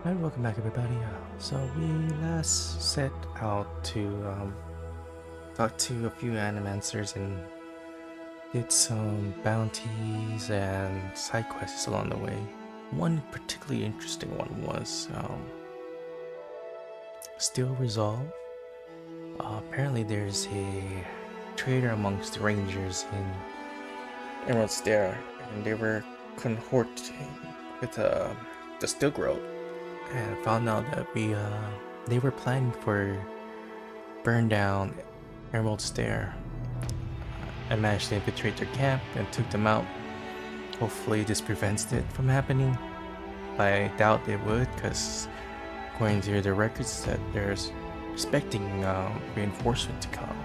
And welcome back, everybody. So we last set out to talk to a few animancers and did some bounties and side quests along the way. One particularly interesting one was Steele Resolve. Apparently, there's a trader amongst the rangers in Emerald Stair, and they were conhorting with the Steele Garotte. And found out that they were planning for burn down Emerald Stair. I managed to infiltrate their camp and took them out. Hopefully this prevents it from happening. I doubt it would, because according to the records that they're expecting reinforcement to come.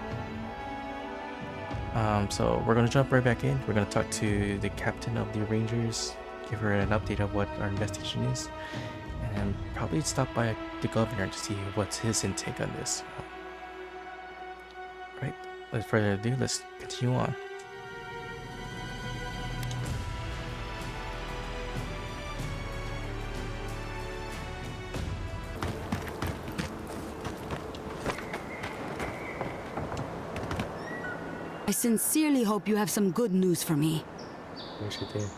So we're gonna jump right back in. We're gonna talk to the captain of the Rangers, give her an update of what our investigation is, and probably stop by the governor to see what's his intake on this. Right, without further ado, let's continue on. I sincerely hope you have some good news for me. Wish I did.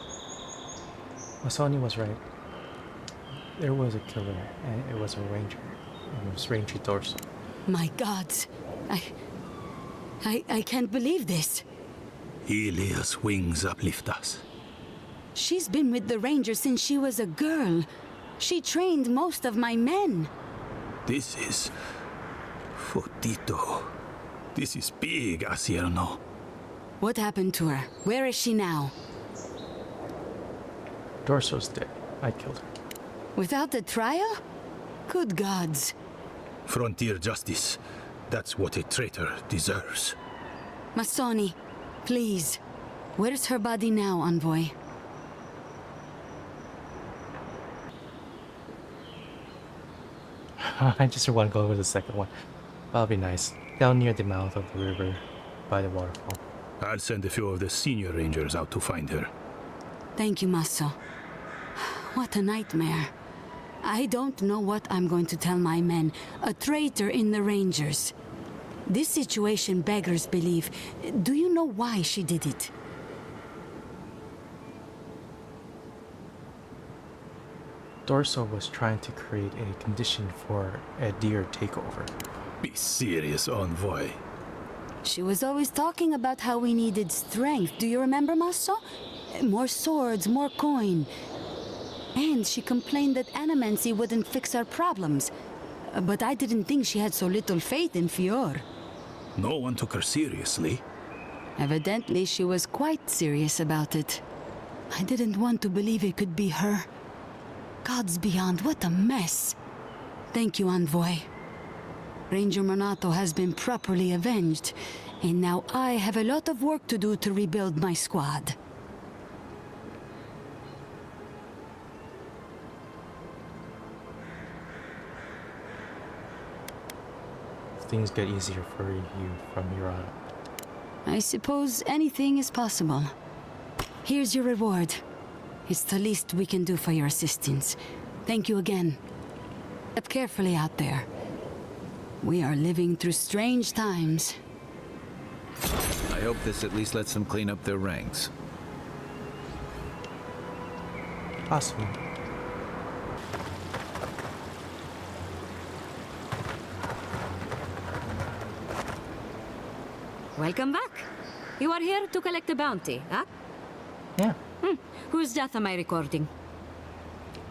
Masoni was right. There was a killer, and it was a ranger. It was Ranger Dorso. My gods. I can't believe this. Ilia's wings uplift us. She's been with the Rangers since she was a girl. She trained most of my men. This is... Fotito. This is big, Asierno. What happened to her? Where is she now? Dorso's dead. I killed her. Without the trial? Good gods. Frontier justice. That's what a traitor deserves. Masoni, please. Where's her body now, Envoy? I just want to go over the second one. That'll be nice. Down near the mouth of the river, by the waterfall. I'll send a few of the senior rangers out to find her. Thank you, Masso. What a nightmare. I don't know what I'm going to tell my men. A traitor in the Rangers. This situation beggars belief. Do you know why she did it? Dorso was trying to create a condition for a deer takeover. Be serious, Envoy. She was always talking about how we needed strength. Do you remember, Masso? More swords, more coin. And she complained that animancy wouldn't fix our problems. But I didn't think she had so little faith in Fior. No one took her seriously. Evidently, she was quite serious about it. I didn't want to believe it could be her. Gods beyond, what a mess. Thank you, Envoy. Ranger Monato has been properly avenged, and now I have a lot of work to do to rebuild my squad. Things get easier for you from here on. I suppose anything is possible. Here's your reward. It's the least we can do for your assistance. Thank you again. Step carefully out there. We are living through strange times. I hope this at least lets them clean up their ranks. Possibly. Welcome back. You are here to collect a bounty, huh? Yeah. Whose death am I recording?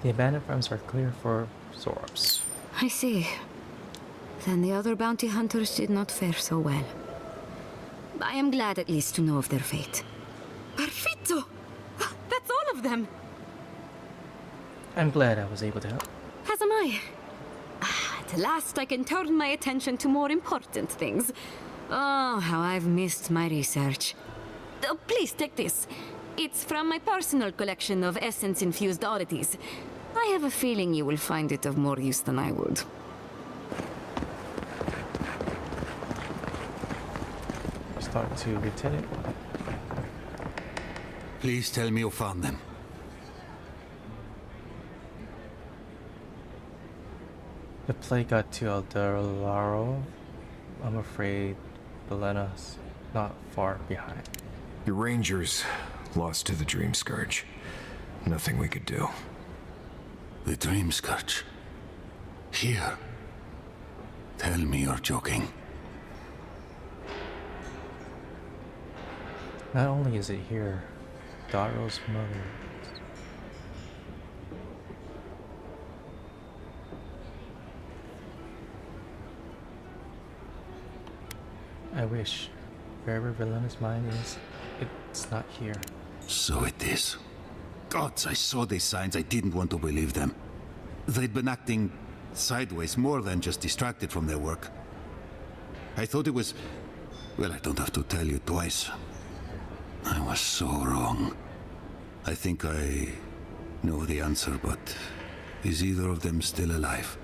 The abandoned farms are clear for Zorbs. I see. Then the other bounty hunters did not fare so well. I am glad at least to know of their fate. Perfetto! That's all of them! I'm glad I was able to help. As am I. At last I can turn my attention to more important things. Oh, how I've missed my research. Please take this. It's from my personal collection of essence-infused oddities. I have a feeling you will find it of more use than I would. Let's talk to Lieutenant. Please tell me you found them. The plague got to Eldorado. I'm afraid Belena's not far behind. The Rangers lost to the Dream Scourge. Nothing we could do. The Dream Scourge. Here. Tell me you're joking. Not only is it here, Daro's mother. I wish wherever Velena's mind is, it's not here. So it is. Gods, I saw these signs. I didn't want to believe them. They'd been acting sideways, more than just distracted from their work. I thought it was... Well, I don't have to tell you twice. I was so wrong. I think I know the answer, but is either of them still alive?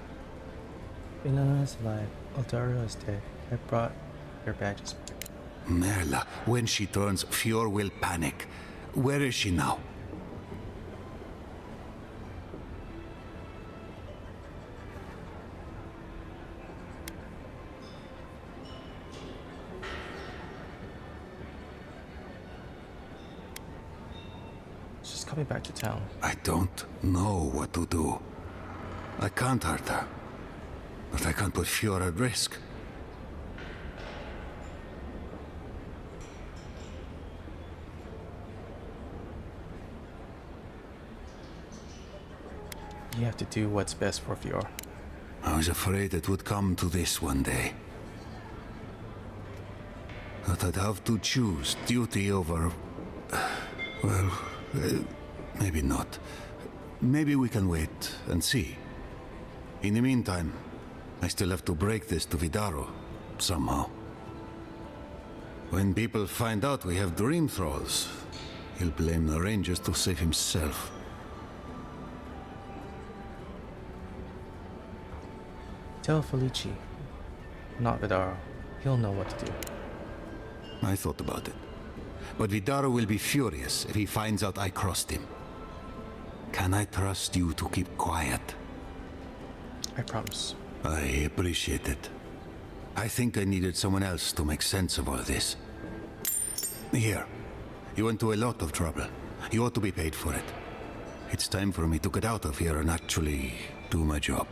Velena is alive. Eldorado is dead. I brought their badges back. Merla, when she turns, Fior will panic. Where is she now? She's coming back to town. I don't know what to do. I can't hurt her, but I can't put Fior at risk. You have to do what's best for Fior. I was afraid it would come to this one day. That I'd have to choose duty over... Well, maybe not. Maybe we can wait and see. In the meantime, I still have to break this to Vidaro, somehow. When people find out we have dream thralls, he'll blame the Rangers to save himself. Tell Felici, not Vidaro. He'll know what to do. I thought about it. But Vidaro will be furious if he finds out I crossed him. Can I trust you to keep quiet? I promise. I appreciate it. I think I needed someone else to make sense of all this. Here. You went to a lot of trouble. You ought to be paid for it. It's time for me to get out of here and actually do my job.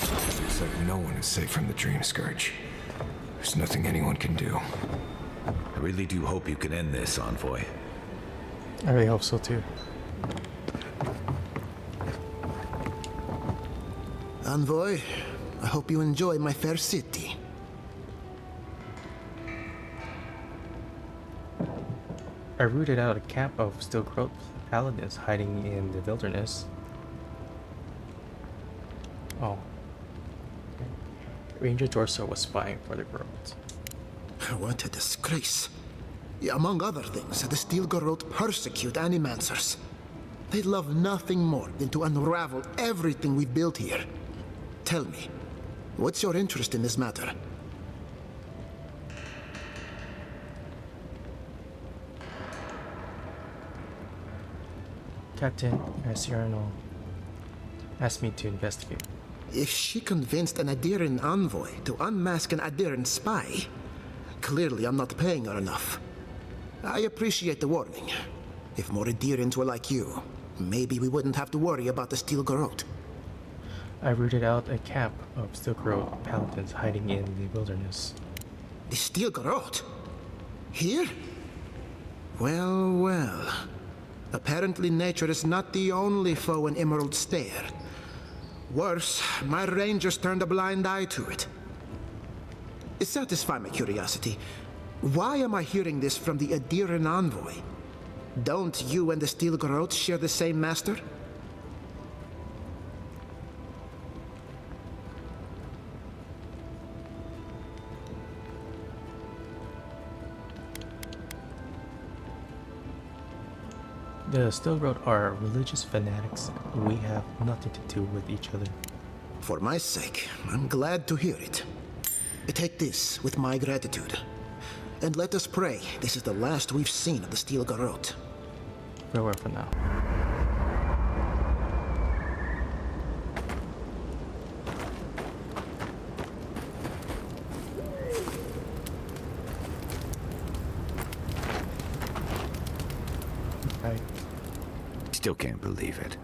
Looks like no one is safe from the Dream Scourge. There's nothing anyone can do. I really do hope you can end this, Envoy. I really hope so too. Envoy, I hope you enjoy my fair city. I rooted out a camp of Steele Garotte paladins hiding in the wilderness. Oh. Ranger Dorso was spying for the Garotte. What a disgrace. Among other things, the Steele Garotte persecute animancers. They love nothing more than to unravel everything we've built here. Tell me, what's your interest in this matter? Captain Marciano asked me to investigate. If she convinced an Adiran envoy to unmask an Adiran spy, clearly I'm not paying her enough. I appreciate the warning. If more Adirans were like you, maybe we wouldn't have to worry about the Steele Garotte. I rooted out a camp of Steele Garotte paladins hiding in the wilderness. The Steele Garotte? Here? Well, well. Apparently nature is not the only foe in Emerald Stair. Worse, my rangers turned a blind eye to it. Satisfy my curiosity. Why am I hearing this from the Adiran envoy? Don't you and the Steele Garotte share the same master? The Steele Garotte are religious fanatics. We have nothing to do with each other. For my sake, I'm glad to hear it. Take this with my gratitude. And let us pray this is the last we've seen of the Steele Garotte. Farewell for now. Right. Still can't believe it.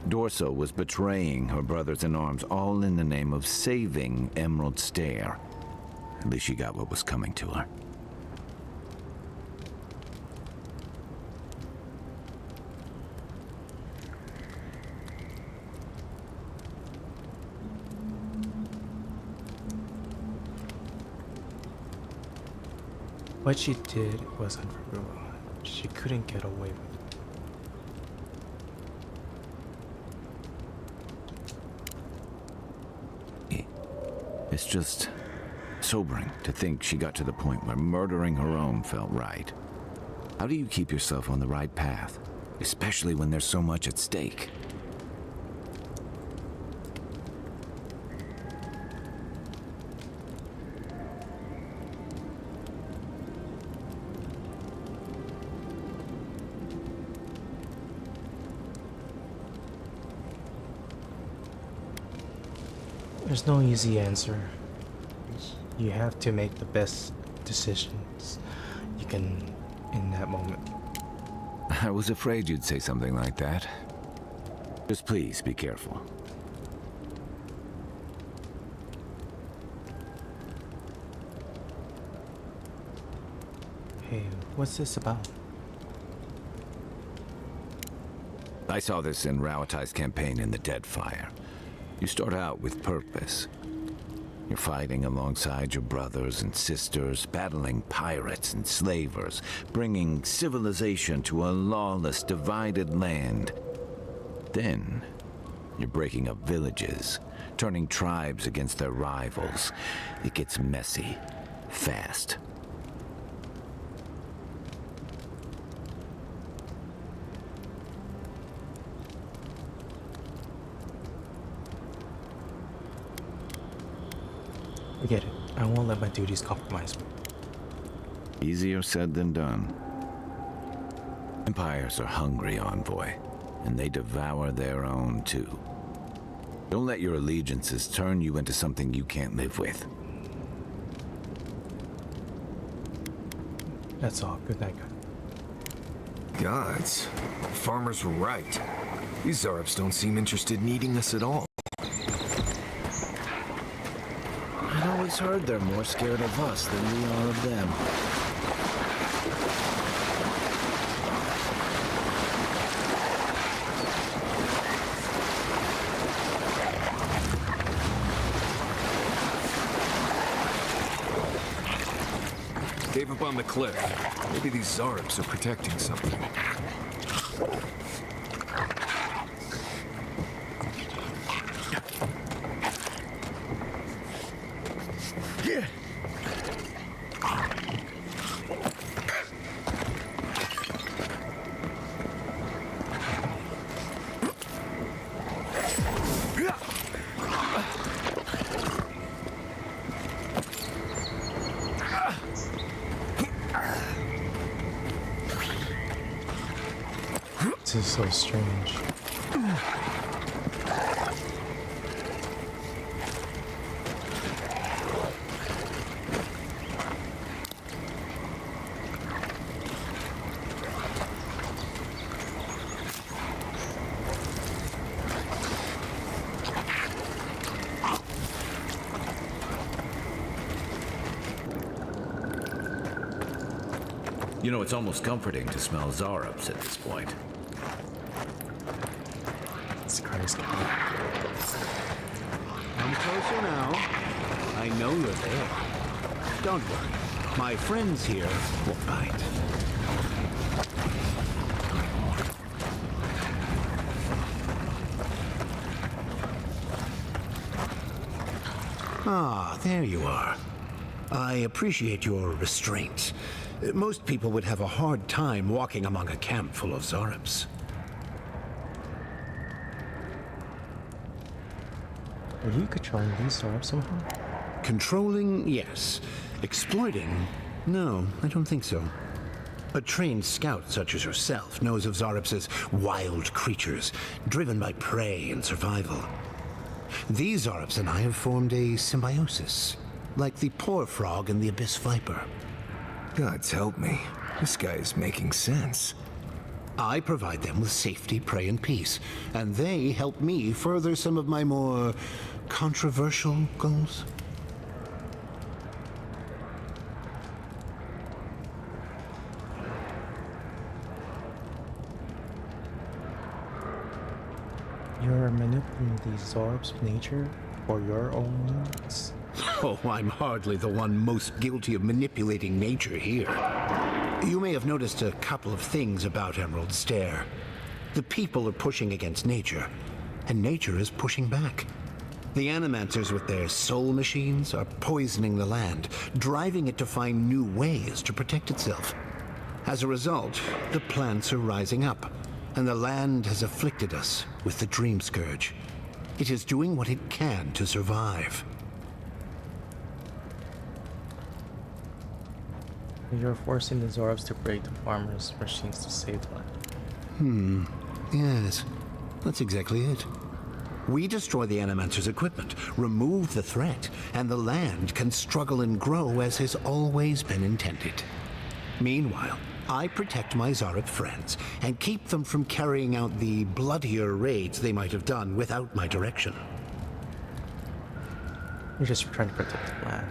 Dorso was betraying her brothers-in-arms, all in the name of saving Emerald Stair. At least she got what was coming to her. What she did was unforgivable. She couldn't get away with it. It's just sobering to think she got to the point where murdering her own felt right. How do you keep yourself on the right path, especially when there's so much at stake? There's no easy answer. You have to make the best decisions you can in that moment. I was afraid you'd say something like that. Just please be careful. Hey, what's this about? I saw this in Rauatai's campaign in the Deadfire. You start out with purpose. You're fighting alongside your brothers and sisters, battling pirates and slavers, bringing civilization to a lawless, divided land. Then, you're breaking up villages, turning tribes against their rivals. It gets messy, fast. Forget it. I won't let my duties compromise me. Easier said than done. Empires are hungry, Envoy, and they devour their own too. Don't let your allegiances turn you into something you can't live with. That's all. Good night, guys. Gods, the farmers were right. These Zarps don't seem interested in eating us at all. I'd always heard they're more scared of us than we are of them. Cave up on the cliff. Maybe these Zarps are protecting something. This is so strange. You know, it's almost comforting to smell Zarps at this point. It's Christ. Come closer now. I know you're there. Don't worry. My friends here will fight. Ah, there you are. I appreciate your restraint. Most people would have a hard time walking among a camp full of Zarps. Are you controlling these Zarps somehow? Controlling, yes. Exploiting? No, I don't think so. A trained scout such as yourself knows of Zarps as wild creatures, driven by prey and survival. These Zarps and I have formed a symbiosis, like the poor frog and the abyss viper. Gods help me. This guy is making sense. I provide them with safety, prey, and peace, and they help me further some of my more controversial goals. You're manipulating the Zorb's nature for your own needs. Oh, I'm hardly the one most guilty of manipulating nature here. You may have noticed a couple of things about Emerald Stair. The people are pushing against nature, and nature is pushing back. The Animancers with their soul machines are poisoning the land, driving it to find new ways to protect itself. As a result, the plants are rising up, and the land has afflicted us with the Dream Scourge. It is doing what it can to survive. You're forcing the Zorbs to break the farmers' machines to save land. Yes, that's exactly it. We destroy the Animancer's equipment, remove the threat, and the land can struggle and grow as has always been intended. Meanwhile, I protect my Zarep friends and keep them from carrying out the bloodier raids they might have done without my direction. You're just trying to protect the land.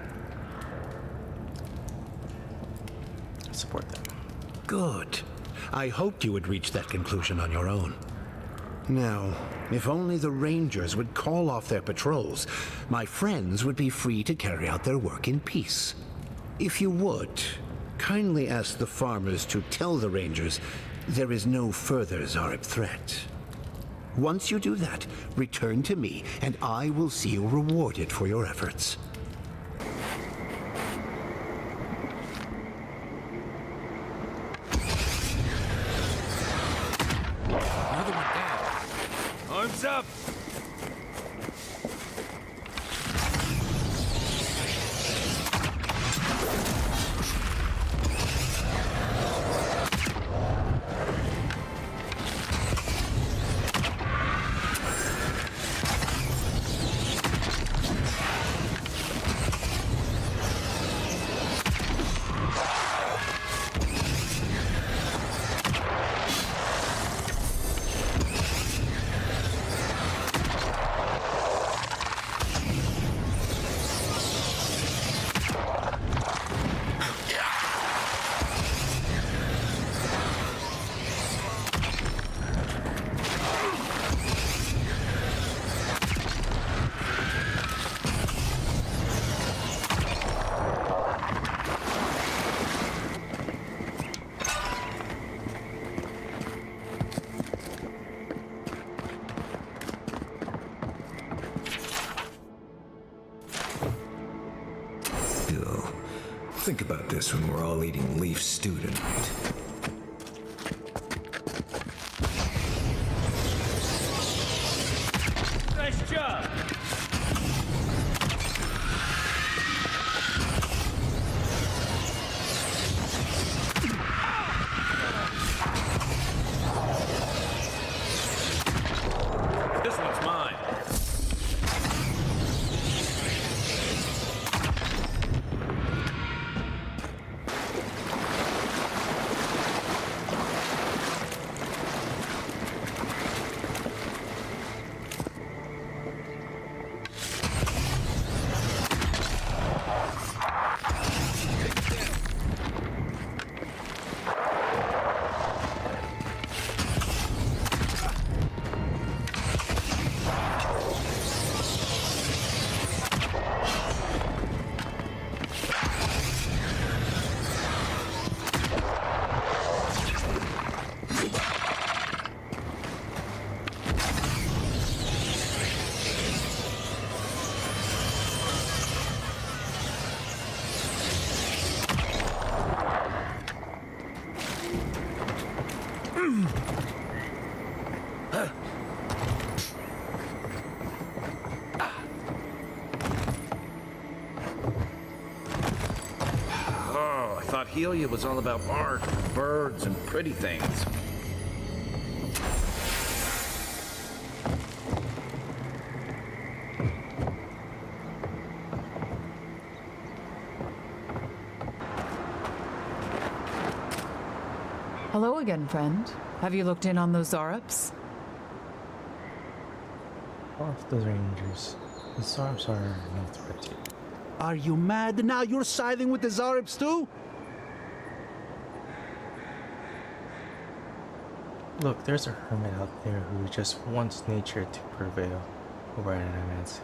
Support them. Good. I hoped you would reach that conclusion on your own. Now, if only the Rangers would call off their patrols, my friends would be free to carry out their work in peace. If you would, kindly ask the farmers to tell the Rangers there is no further Zarep threat. Once you do that, return to me, and I will see you rewarded for your efforts. Another one down. Arms up! Think about this when we're all eating leaf stew tonight. Nice job! This one's mine. Helia was all about art, birds, and pretty things. Hello again, friend. Have you looked in on those Zarups? Off the Rangers. The Zarups are no threat to you. Are you mad now? You're siding with the Zarups too? Look, there's a hermit out there who just wants nature to prevail over animals.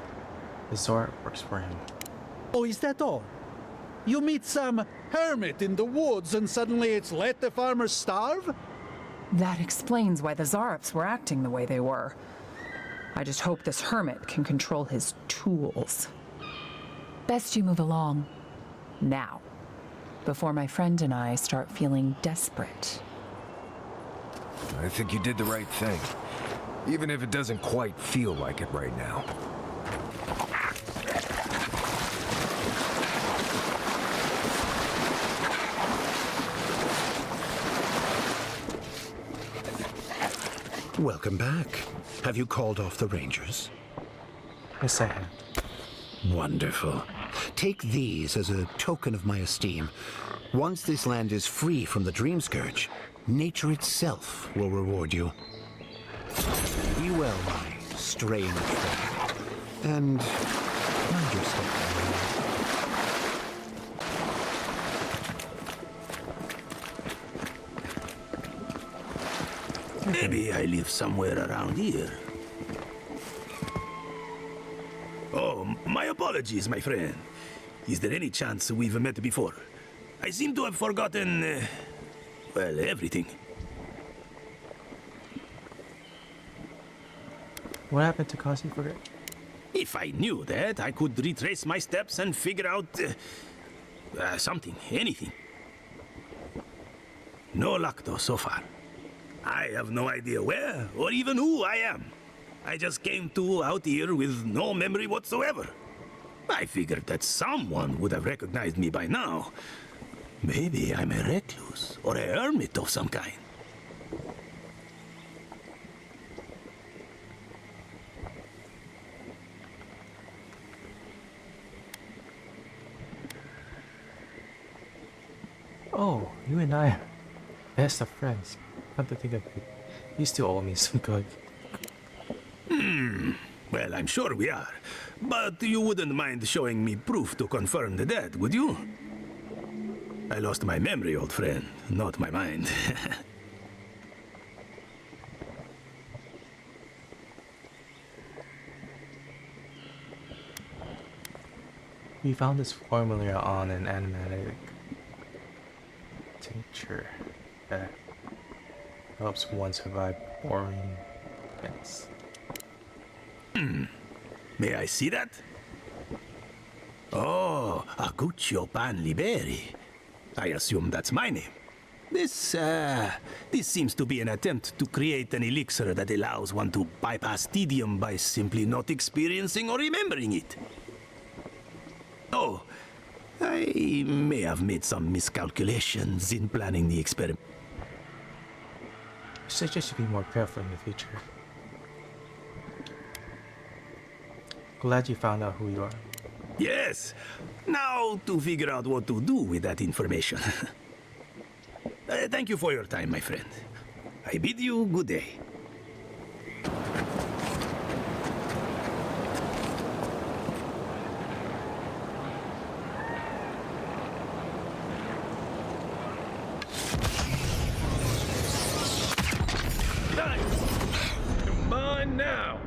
The Zarup works for him. Oh, is that all? You meet some hermit in the woods and suddenly it's let the farmers starve? That explains why the Zarups were acting the way they were. I just hope this hermit can control his tools. Best you move along. Now. Before my friend and I start feeling desperate. I think you did the right thing. Even if it doesn't quite feel like it right now. Welcome back. Have you called off the Rangers? Yes, I have. Wonderful. Take these as a token of my esteem. Once this land is free from the Dream Scourge, nature itself will reward you. Be well, my strange friend. And mind your step. Maybe I live somewhere around here. Oh, my apologies, my friend. Is there any chance we've met before? I seem to have forgotten, well, everything. What happened to cause you forget? If I knew that, I could retrace my steps and figure out something, anything. No luck, though, so far. I have no idea where or even who I am. I just came to out here with no memory whatsoever. I figured that someone would have recognized me by now. Maybe I'm a recluse or a hermit of some kind. Oh, you and I are best of friends. Come to think of it, you still owe me some good. Well, I'm sure we are. But you wouldn't mind showing me proof to confirm the dead, would you? I lost my memory, old friend, not my mind. We found this formula on an animatic tincture that helps one survive boring events. May I see that? Oh, Aguccio Pan Liberi. I assume that's my name. This seems to be an attempt to create an elixir that allows one to bypass tedium by simply not experiencing or remembering it. Oh, I may have made some miscalculations in planning the experiment. I suggest you be more careful in the future. Glad you found out who you are. Yes. Now to figure out what to do with that information. Thank you for your time, my friend. I bid you good day. Come on now!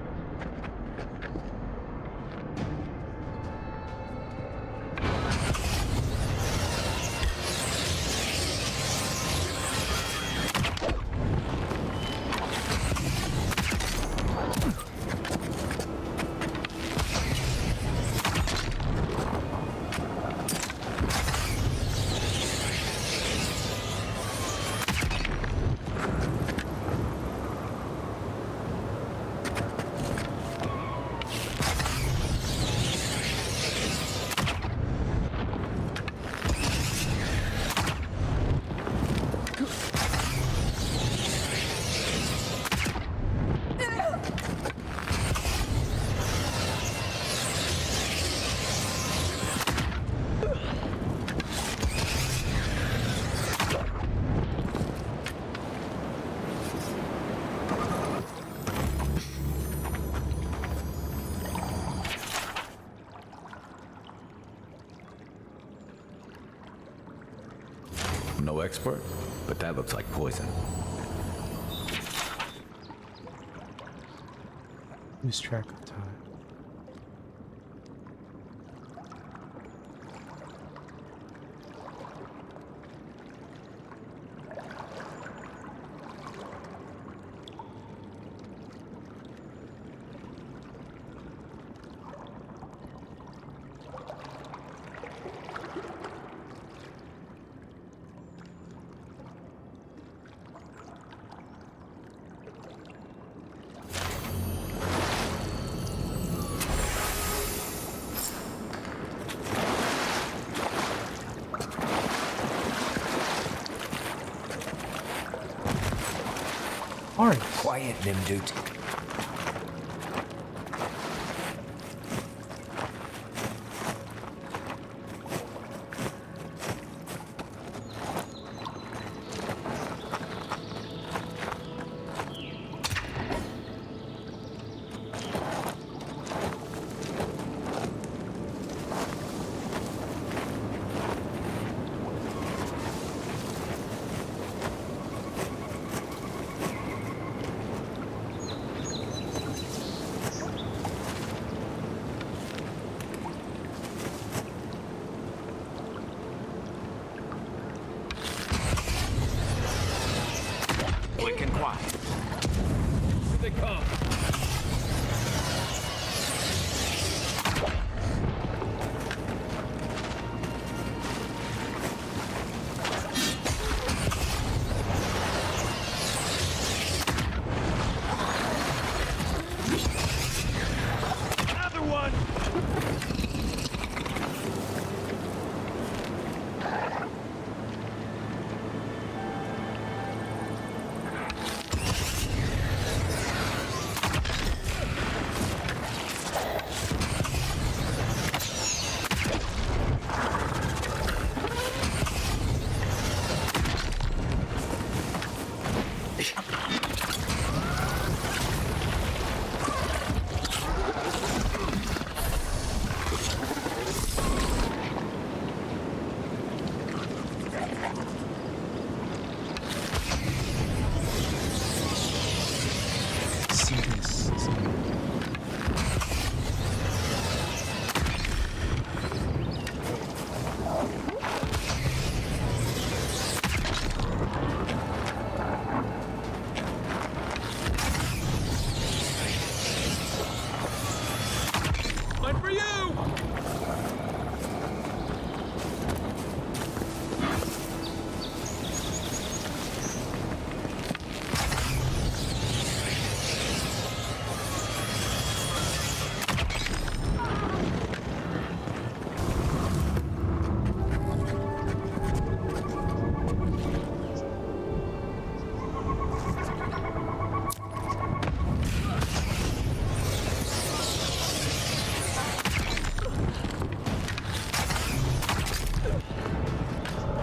no expert, but that looks like poison. Lose track of time. Quiet, Nimdut. Quick and quiet. Here they come. Another one! One for you!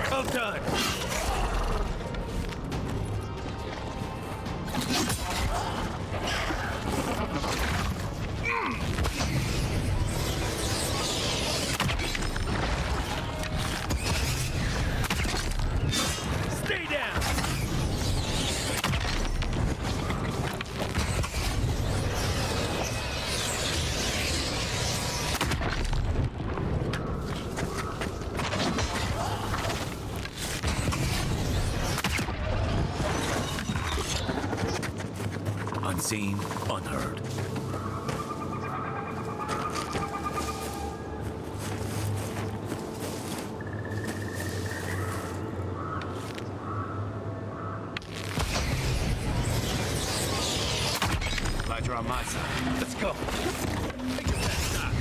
Well done. Stay down. Unseen, unheard. Glad you're on my side. Let's go. Take your best shot.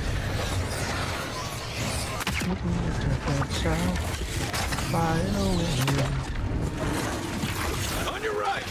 On your right.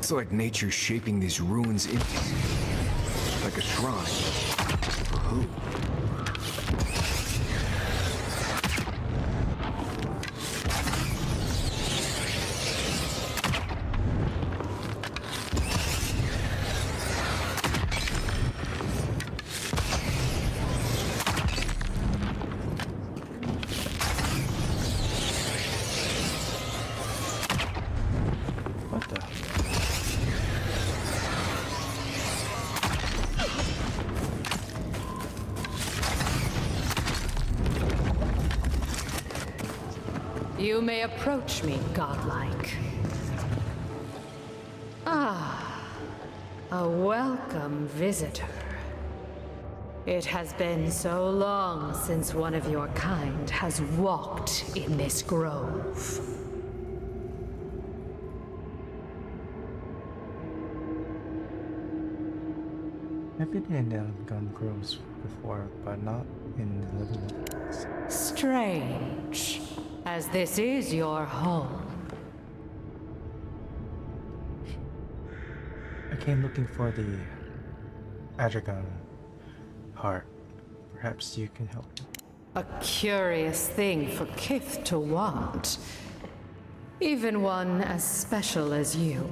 Looks like nature's shaping these ruins in like a shrine. For who? What the? You may approach me, godlike. Ah, a welcome visitor. It has been so long since one of your kind has walked in this grove. I've been in gun groves before, but not in the living ones. Strange, as this is your home. I came looking for the Adragon heart. Perhaps you can help me. A curious thing for Kith to want. Even one as special as you.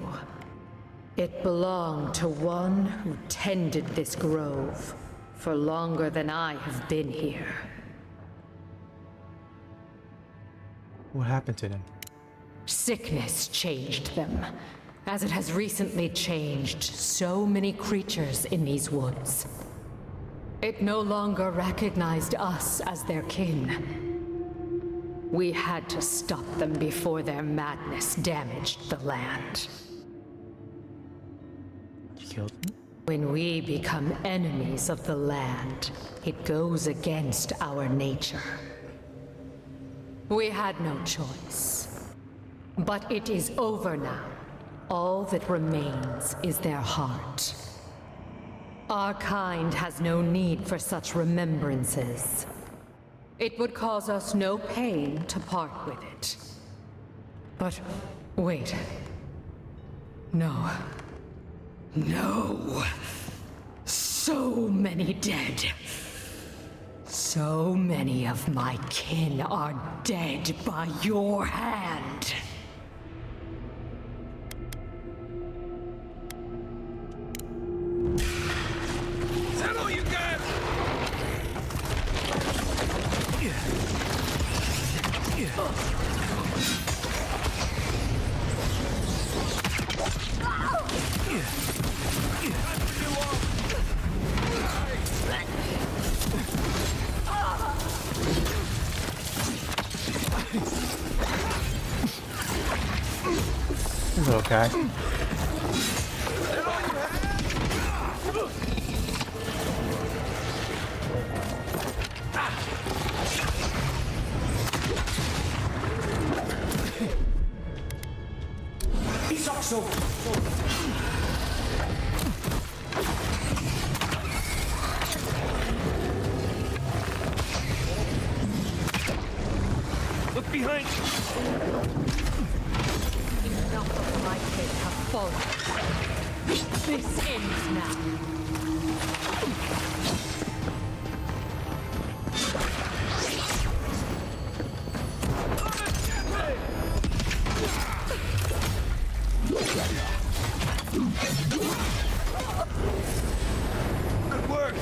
It belonged to one who tended this grove for longer than I have been here. What happened to them? Sickness changed them, as it has recently changed so many creatures in these woods. It no longer recognized us as their kin. We had to stop them before their madness damaged the land. You killed them? When we become enemies of the land, it goes against our nature. We had no choice. But it is over now. All that remains is their heart. Our kind has no need for such remembrances. It would cause us no pain to part with it. But wait. No. No. So many dead. So many of my kin are dead by your hand. Is that all you got? Little guy. Look behind you. Enough of my kin have fallen. This ends now. Good work.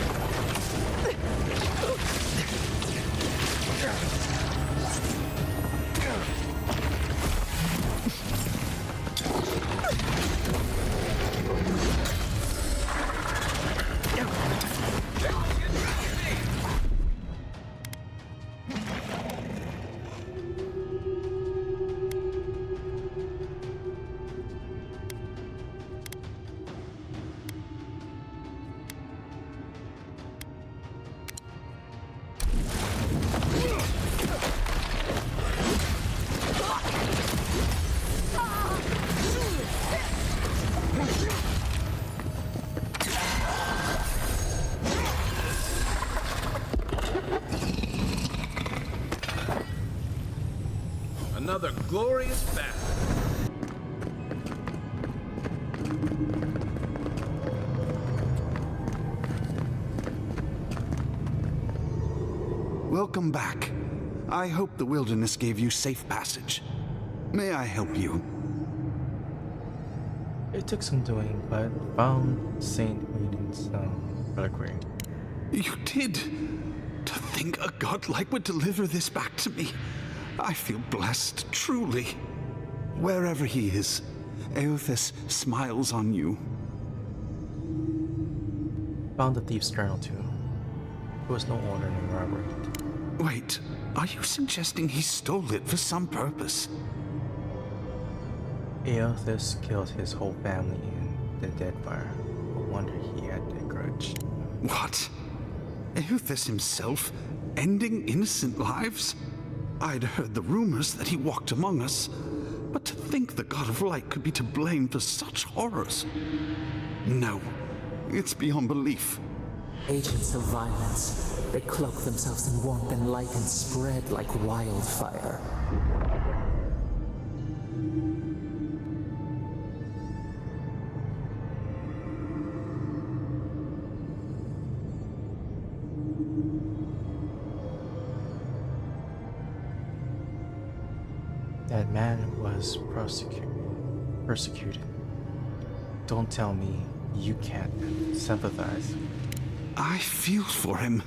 Another glorious battle. welcome back. I hope the wilderness gave you safe passage. May I help you? It took some doing, but found Saint Aiden's reliquary. You did? To think a godlike would deliver this back to me. I feel blessed, truly. Wherever he is, Eothas smiles on you. Found the thief's journal too. It was no ordinary robbery. Wait, are you suggesting he stole it for some purpose? Eothas killed his whole family in the Deadfire. No wonder he had that grudge. What? Eothas himself ending innocent lives? I'd heard the rumors that he walked among us, but to think the God of Light could be to blame for such horrors. No, it's beyond belief. Agents of violence. They cloak themselves in warmth and light and spread like wildfire. That man was persecuted. Don't tell me you can't sympathize. I feel for him,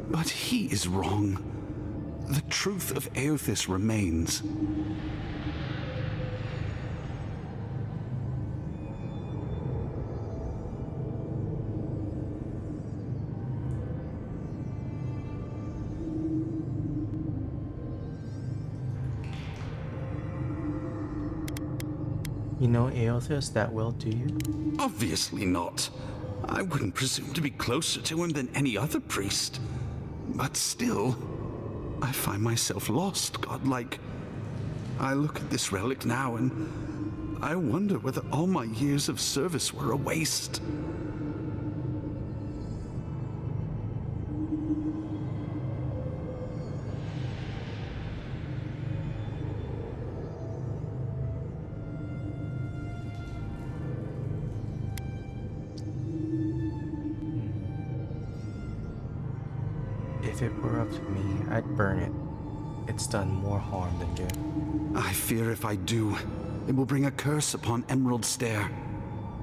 but he is wrong. The truth of Eothas remains. You know Eothas that well, do you? Obviously not. I wouldn't presume to be closer to him than any other priest. But still, I find myself lost, godlike. I look at this relic now and I wonder whether all my years of service were a waste. If it were up to me, I'd burn it. It's done more harm than good. I fear if I do, it will bring a curse upon Emerald Stair.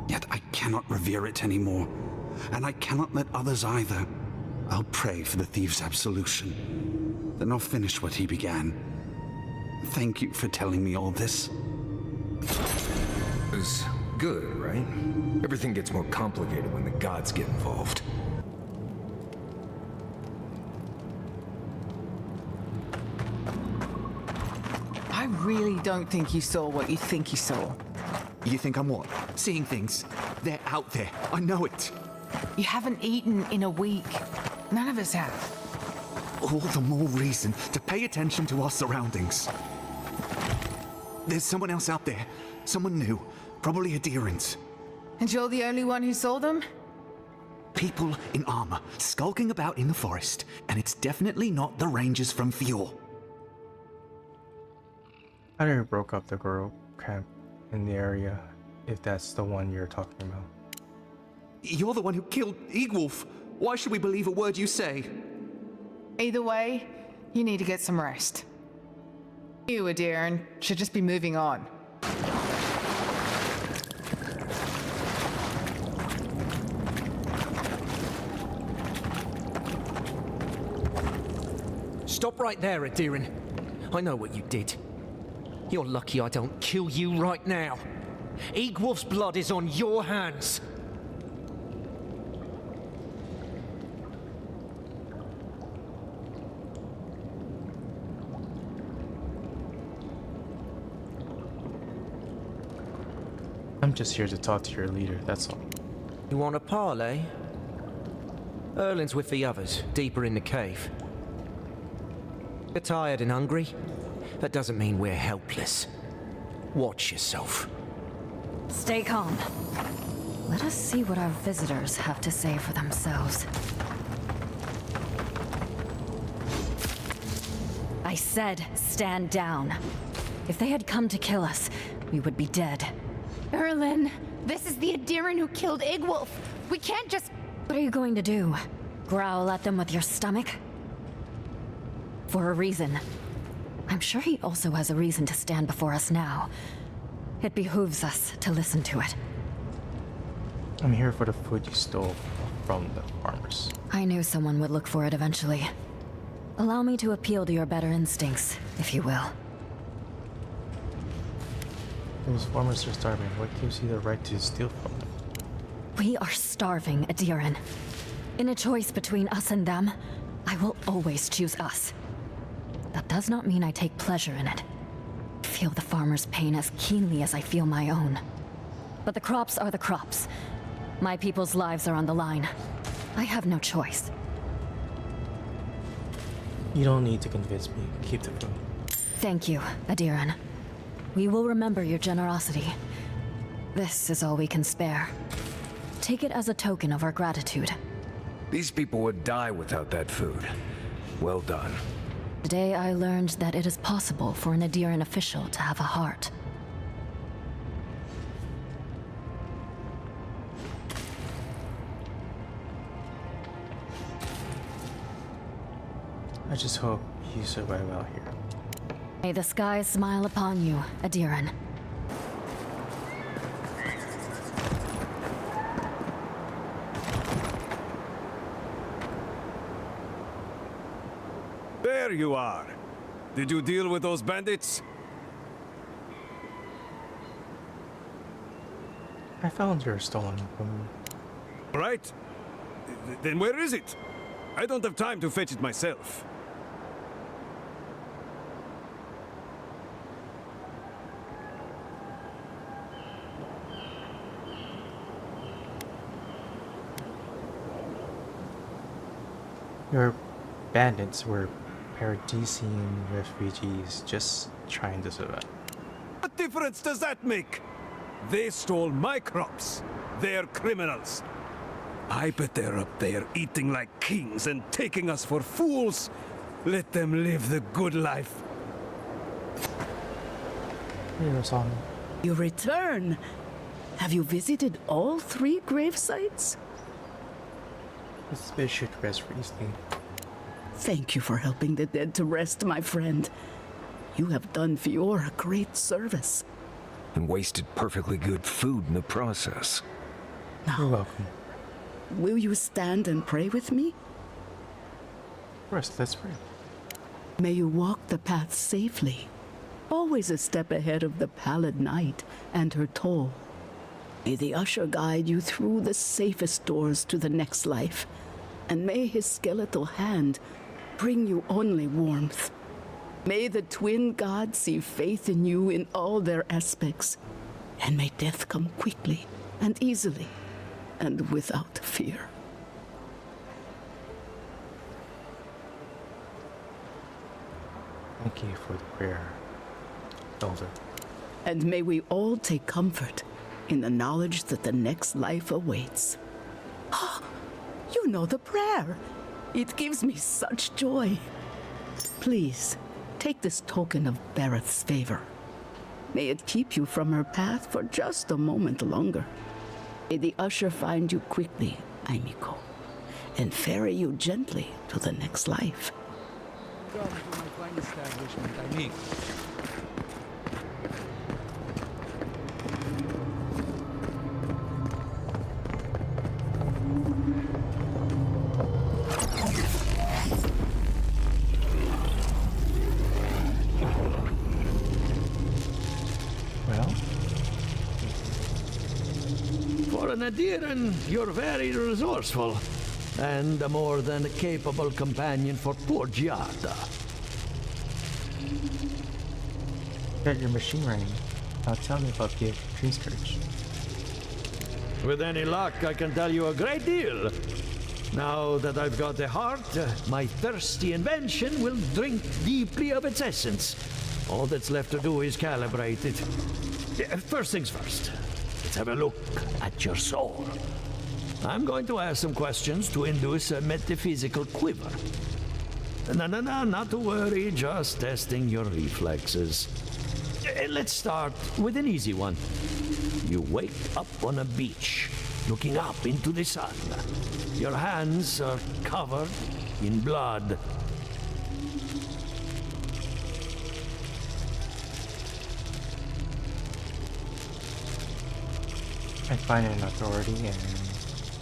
Yet I cannot revere it anymore, and I cannot let others either. I'll pray for the thief's absolution. Then I'll finish what he began. Thank you for telling me all this. It was good, right? Everything gets more complicated when the gods get involved. I really don't think you saw what you think you saw. You think I'm what? Seeing things? They're out there. I know it. You haven't eaten in a week. None of us have. All the more reason to pay attention to our surroundings. There's someone else out there. Someone new. Probably adherents. And you're the only one who saw them? People in armor, skulking about in the forest. And it's definitely not the rangers from Fjord. I never broke up the girl camp in the area, if that's the one you're talking about. You're the one who killed Egwolf. Why should we believe a word you say? Either way, you need to get some rest. You, Adiran, should just be moving on. Stop right there, Adiran. I know what you did. You're lucky I don't kill you right now. Egwolf's blood is on your hands. I'm just here to talk to your leader, that's all. You want a parley? Erlin's with the others, deeper in the cave. You're tired and hungry? That doesn't mean we're helpless. Watch yourself. Stay calm. Let us see what our visitors have to say for themselves. I said, stand down. If they had come to kill us, we would be dead. Erlin, this is the Adiran who killed Egwolf. We can't just... What are you going to do? Growl at them with your stomach? for a reason. I'm sure he also has a reason to stand before us now. It behooves us to listen to it. I'm here for the food you stole from the farmers. I knew someone would look for it eventually. Allow me to appeal to your better instincts, if you will. Those farmers are starving. What gives you the right to steal from them? We are starving, Adiran. In a choice between us and them, I will always choose us. That does not mean I take pleasure in it. I feel the farmer's pain as keenly as I feel my own. But the crops are the crops. My people's lives are on the line. I have no choice. You don't need to convince me. Keep the food. Thank you, Adiran. We will remember your generosity. This is all we can spare. Take it as a token of our gratitude. These people would die without that food. Well done. Today I learned that it is possible for an Adiran official to have a heart. I just hope you survive out here. May the skies smile upon you, Adiran. There you are. Did you deal with those bandits? I found your stolen from... Right. Then where is it? I don't have time to fetch it myself. Your bandits were Paradisian refugees just trying to survive. What difference does that make? They stole my crops. They're criminals. I bet they're up there eating like kings and taking us for fools. Let them live the good life. Here, son. You return. Have you visited all 3 grave sites? This bitch should rest recently. Thank you for helping the dead to rest, my friend. You have done Fiora a great service. And wasted perfectly good food in the process. You're welcome. Will you stand and pray with me? First, let's pray. May you walk the path safely, always a step ahead of the pallid night and her toll. May the usher guide you through the safest doors to the next life, and may his skeletal hand bring you only warmth. May the twin gods see faith in you in all their aspects, and may death come quickly and easily and without fear. Thank you for the prayer, Elder. And may we all take comfort in the knowledge that the next life awaits. You know the prayer. It gives me such joy. Please, take this token of Bareth's favor. May it keep you from her path for just a moment longer. May the usher find you quickly, Aimiko, and ferry you gently to the next life. Come to my fine establishment, Aimiko. For an Adiran, you're very resourceful, and a more than capable companion for poor Giata. Got your machine running. Now tell me about the tree scourge. With any luck, I can tell you a great deal. Now that I've got a heart, my thirsty invention will drink deeply of its essence. All that's left to do is calibrate it. First things first. Let's have a look at your soul. I'm going to ask some questions to induce a metaphysical quiver. No, not to worry, just testing your reflexes. Let's start with an easy one. You wake up on a beach, looking up into the sun. Your hands are covered in blood. I'd find an authority and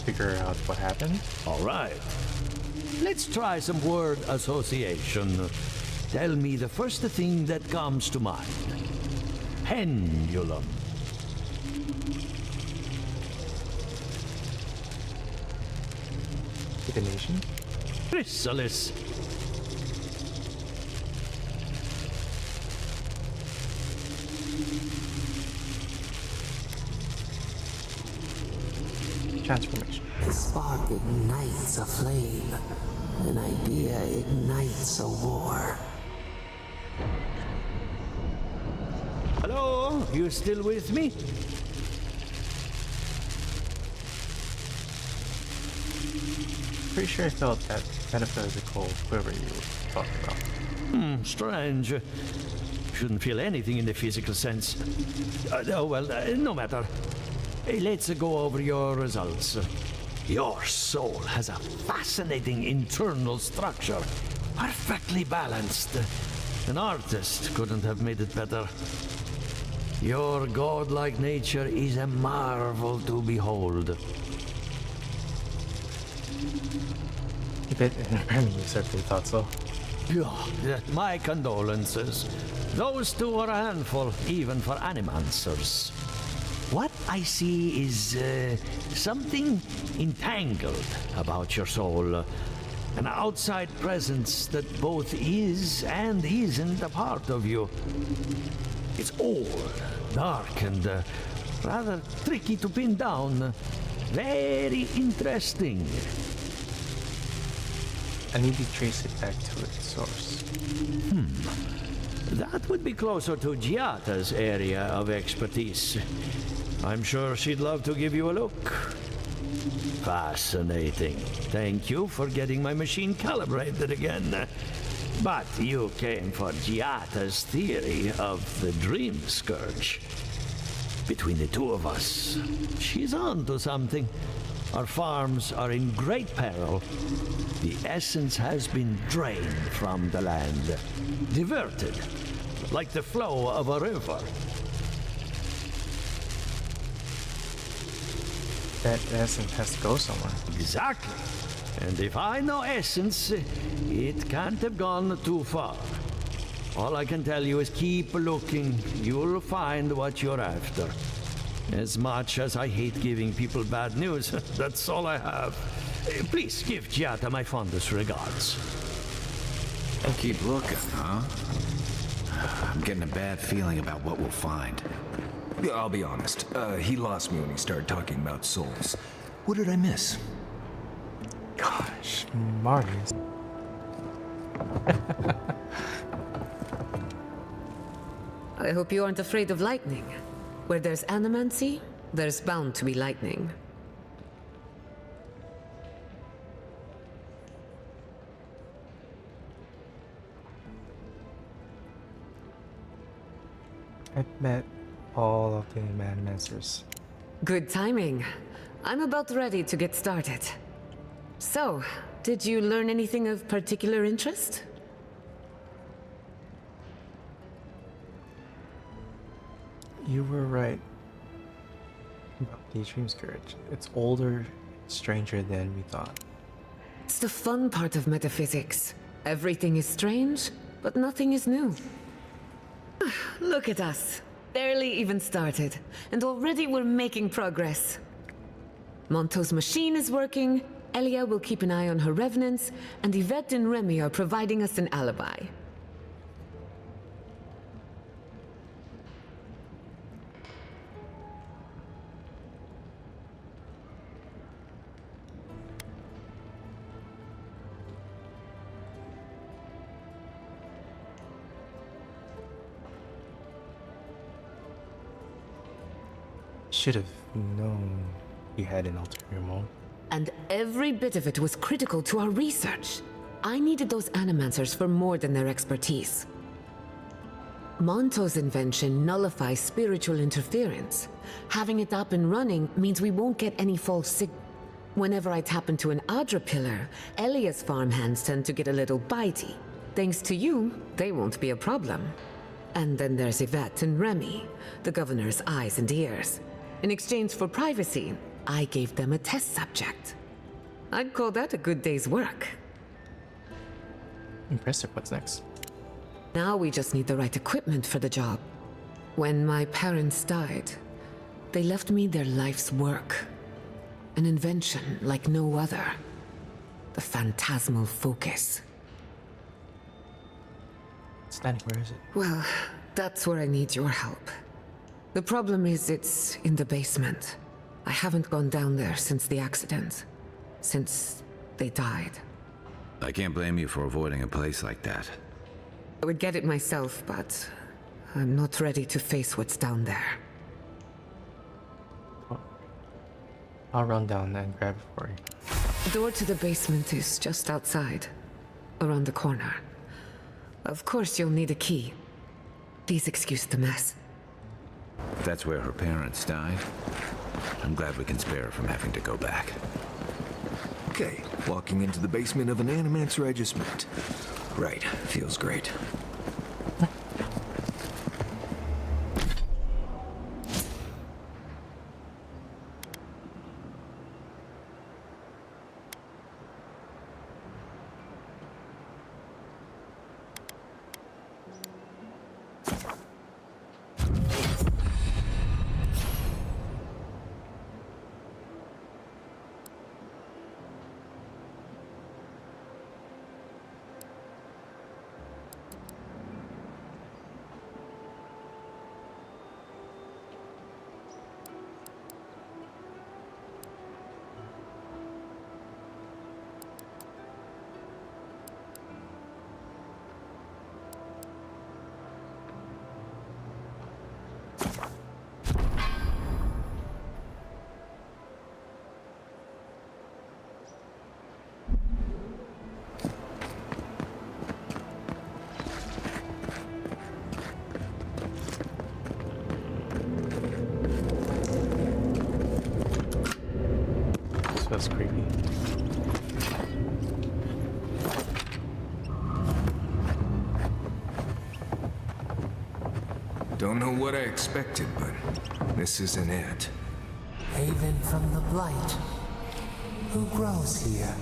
figure out what happened. All right. Let's try some word association. Tell me the first thing that comes to mind. Pendulum. Divination. Chrysalis. Transformation. The spark ignites a flame. An idea ignites a war. Hello? You still with me? Pretty sure I felt that metaphysical quiver you were talking about. Strange. Shouldn't feel anything in the physical sense. No matter. Let's go over your results. Your soul has a fascinating internal structure. Perfectly balanced. An artist couldn't have made it better. Your godlike nature is a marvel to behold. Bit and you certainly thought so. My condolences. Those two are a handful, even for animancers. What I see is something entangled about your soul. An outside presence that both is and isn't a part of you. It's old, dark, and rather tricky to pin down. Very interesting. I need to trace it back to its source. That would be closer to Giata's area of expertise. I'm sure she'd love to give you a look. Fascinating. Thank you for getting my machine calibrated again. But you came for Giata's theory of the Dream Scourge. Between the two of us, she's on to something. Our farms are in great peril. The essence has been drained from the land, diverted, like the flow of a river. That essence has to go somewhere. Exactly. And if I know essence, it can't have gone too far. All I can tell you is keep looking. You'll find what you're after. As much as I hate giving people bad news, that's all I have. Please give Giata my fondest regards. And keep looking, huh? I'm getting a bad feeling about what we'll find. Yeah, I'll be honest. He lost me when he started talking about souls. What did I miss? Gosh, Marty's. I hope you aren't afraid of lightning. Where there's animancy, there's bound to be lightning. I've met all of the Manmancers. Good timing. I'm about ready to get started. So, did you learn anything of particular interest? You were right about the Dream Scourge. It's older, stranger than we thought. It's the fun part of metaphysics. Everything is strange, but nothing is new. Look at us. Barely even started, and already we're making progress. Monto's machine is working, Elia will keep an eye on her revenants, and Yvette and Remy are providing us an alibi. Should have known you had an ulterior motive. And every bit of it was critical to our research. I needed those animancers for more than their expertise. Monto's invention nullifies spiritual interference. Having it up and running means we won't get any false signals. Whenever I tap into an Adra pillar, Elia's farmhands tend to get a little bitey. Thanks to you, they won't be a problem. And then there's Yvette and Remy, the governor's eyes and ears. In exchange for privacy, I gave them a test subject. I'd call that a good day's work. Impressive. What's next? Now we just need the right equipment for the job. When my parents died, they left me their life's work. An invention like no other. The phantasmal focus. Stanley, where is it? Well, that's where I need your help. The problem is it's in the basement. I haven't gone down there since the accident. Since they died. I can't blame you for avoiding a place like that. I would get it myself, but I'm not ready to face what's down there. I'll run down and grab it for you. The door to the basement is just outside, around the corner. Of course you'll need a key. Please excuse the mess. That's where her parents died. I'm glad we can spare her from having to go back. Okay, walking into the basement of an Animax regiment. Right, feels great. That's creepy. Don't know what I expected, but this isn't it. Haven from the blight. Who grows here?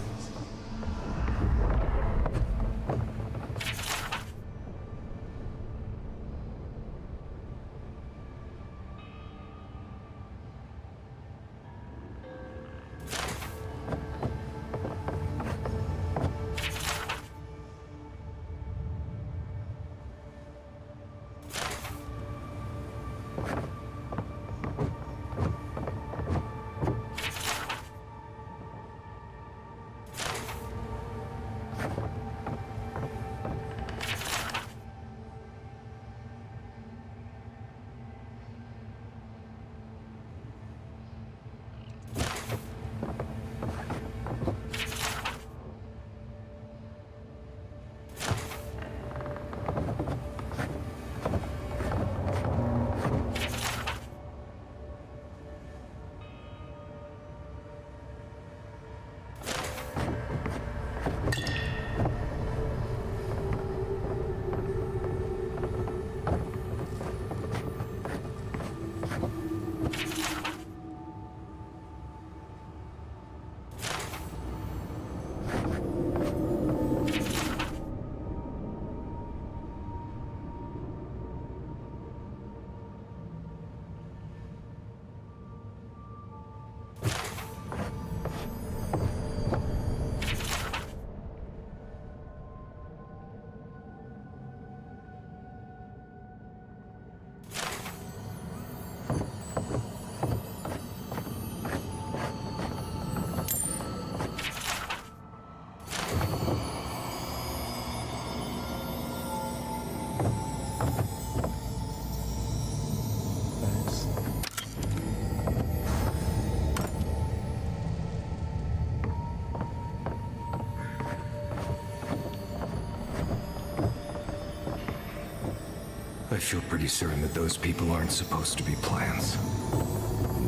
I feel pretty certain that those people aren't supposed to be plants.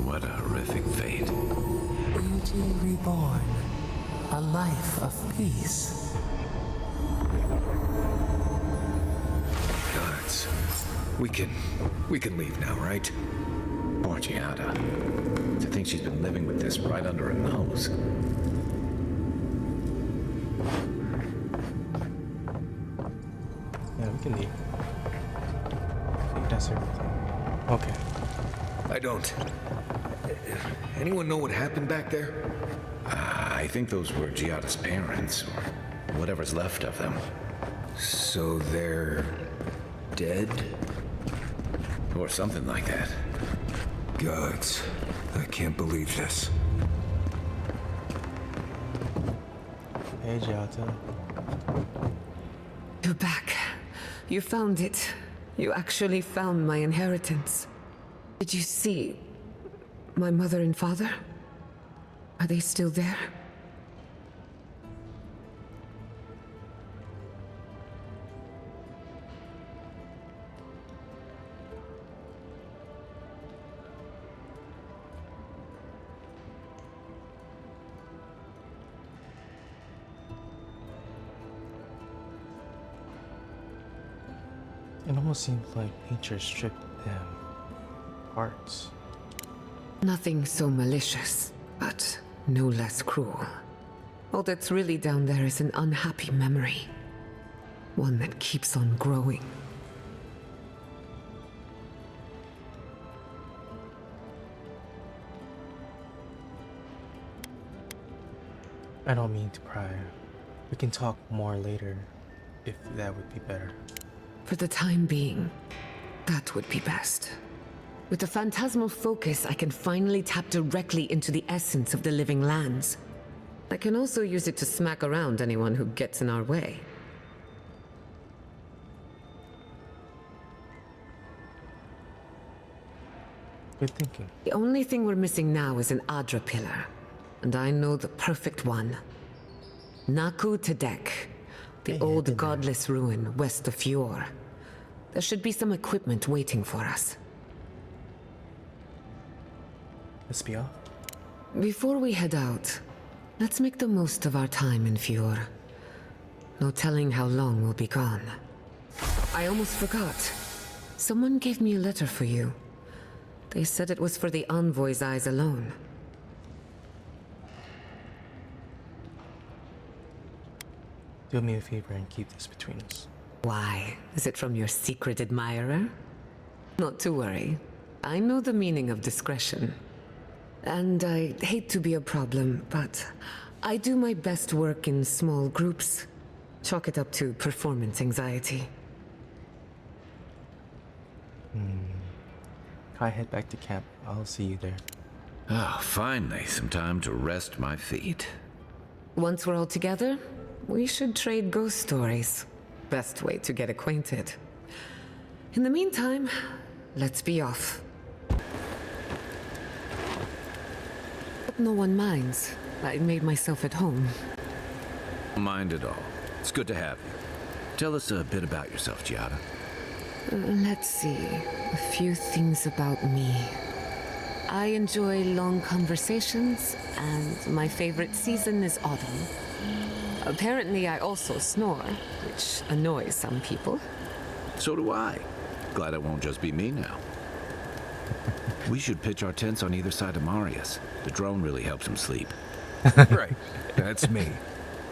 What a horrific fate. Beauty reborn. A life of peace. Guards, we can leave now, right? Poor Giata. she's been living with this right under her nose. Yeah, we can leave. I think that's everything. Okay. I don't. Anyone know what happened back there? I think those were Giata's parents, or whatever's left of them. So they're dead? Or something like that. Gods, I can't believe this. Hey, Giata. You're back. You found it. You actually found my inheritance. Did you see my mother and father? Are they still there? It almost seems like nature stripped them parts. Nothing so malicious, but no less cruel. All that's really down there is an unhappy memory. One that keeps on growing. I don't mean to pry. We can talk more later, if that would be better. For the time being, that would be best. With the phantasmal focus, I can finally tap directly into the essence of the living lands. I can also use it to smack around anyone who gets in our way. Good thinking. The only thing we're missing now is an Adra pillar. And I know the perfect one. Naku Tedek, the old godless ruin west of Fjord. There should be some equipment waiting for us. Let's be off. Before we head out, let's make the most of our time in Fjord. No telling how long we'll be gone. I almost forgot. Someone gave me a letter for you. They said it was for the envoy's eyes alone. Do me a favor and keep this between us. Why? Is it from your secret admirer? Not to worry. I know the meaning of discretion. And I hate to be a problem, but I do my best work in small groups. Chalk it up to performance anxiety. I head back to camp. I'll see you there. Ah, finally, some time to rest my feet. Once we're all together, we should trade ghost stories. Best way to get acquainted. In the meantime, let's be off. Hope no one minds. I made myself at home. Mind at all. It's good to have you. Tell us a bit about yourself, Giata. Let's see. A few things about me. I enjoy long conversations, and my favorite season is autumn. Apparently, I also snore, which annoys some people. So do I. Glad it won't just be me now. We should pitch our tents on either side of Marius. The drone really helps him sleep. Right, that's me.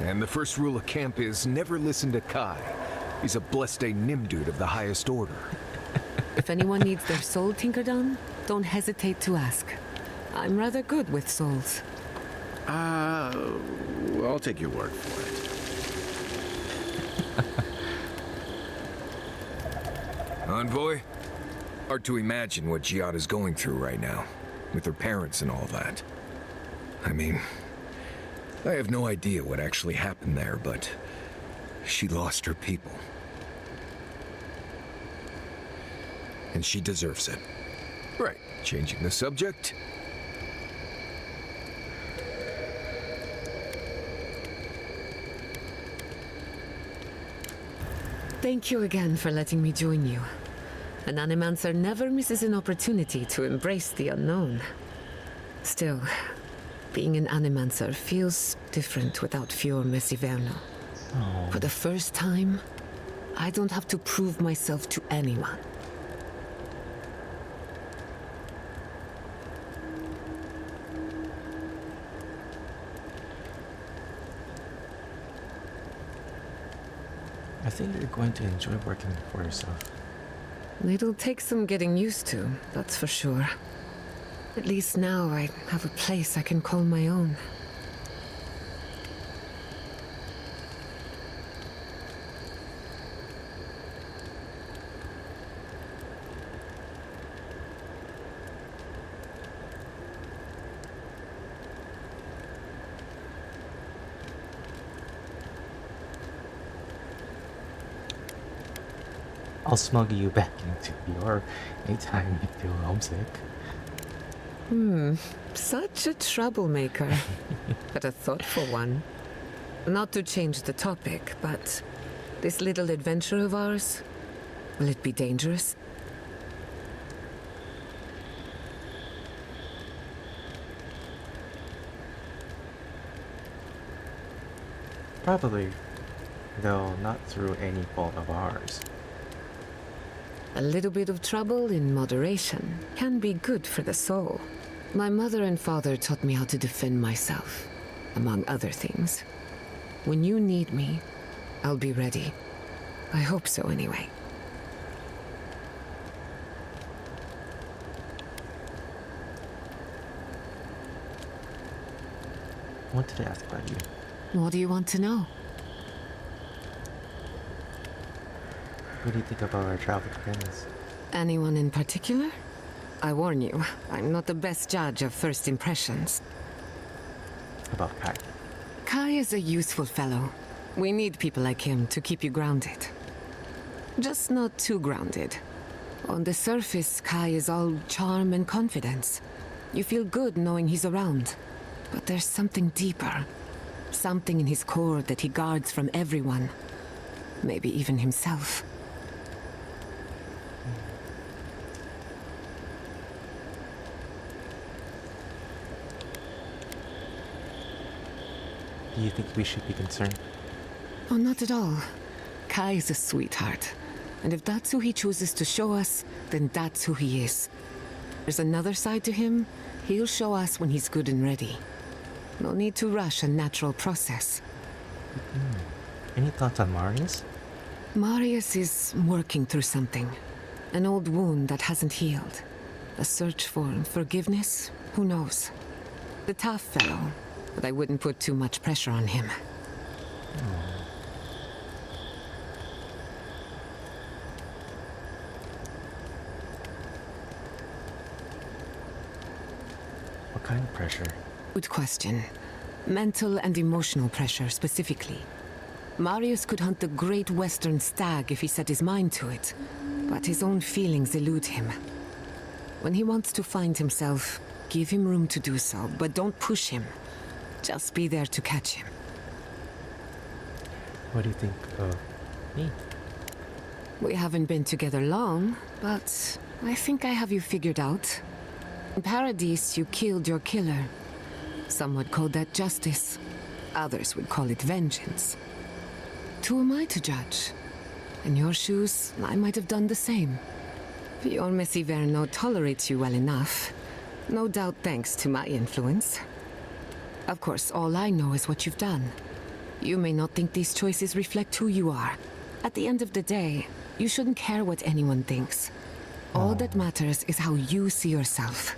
And the first rule of camp is never listen to Kai. He's a blessed Nimdude of the highest order. If anyone needs their soul tinkered on, don't hesitate to ask. I'm rather good with souls. I'll take your word for it. Envoy? Hard to imagine what Giata's going through right now, with her parents and all that. I mean, I have no idea what actually happened there, but she lost her people. And she deserves it. Right, changing the subject. Thank you again for letting me join you. An Animancer never misses an opportunity to embrace the unknown. Still, being an Animancer feels different without Fior Mesiverno. For the first time, I don't have to prove myself to anyone. I think you're going to enjoy working for yourself. It'll take some getting used to, that's for sure. At least now I have a place I can call my own. I'll smuggle you back into your anytime you feel homesick. Such a troublemaker. But a thoughtful one. Not to change the topic, but this little adventure of ours, will it be dangerous? Probably, though not through any fault of ours. A little bit of trouble in moderation can be good for the soul. My mother and father taught me how to defend myself, among other things. When you need me, I'll be ready. I hope so, anyway. I wanted to ask about you. What do you want to know? What do you think about our travel companions? Anyone in particular? I warn you, I'm not the best judge of first impressions. About Kai. Kai is a useful fellow. We need people like him to keep you grounded. Just not too grounded. On the surface, Kai is all charm and confidence. You feel good knowing he's around. But there's something deeper. Something in his core that he guards from everyone. Maybe even himself. Do you think we should be concerned? Oh, not at all. Kai is a sweetheart. And if that's who he chooses to show us, then that's who he is. There's another side to him. He'll show us when he's good and ready. No need to rush a natural process. Any thoughts on Marius? Marius is working through something. An old wound that hasn't healed. A search for forgiveness? Who knows? The tough fellow, but I wouldn't put too much pressure on him. What kind of pressure? Good question. Mental and emotional pressure, specifically. Marius could hunt the great western stag if he set his mind to it, but his own feelings elude him. When he wants to find himself, give him room to do so, but don't push him. Just be there to catch him. What do you think of me? We haven't been together long, but I think I have you figured out. In Paradise, you killed your killer. Some would call that justice. Others would call it vengeance. Who am I to judge? In your shoes, I might have done the same. Your Messi Verno tolerates you well enough. No doubt thanks to my influence. Of course, all I know is what you've done. You may not think these choices reflect who you are. At the end of the day, you shouldn't care what anyone thinks. All that matters is how you see yourself.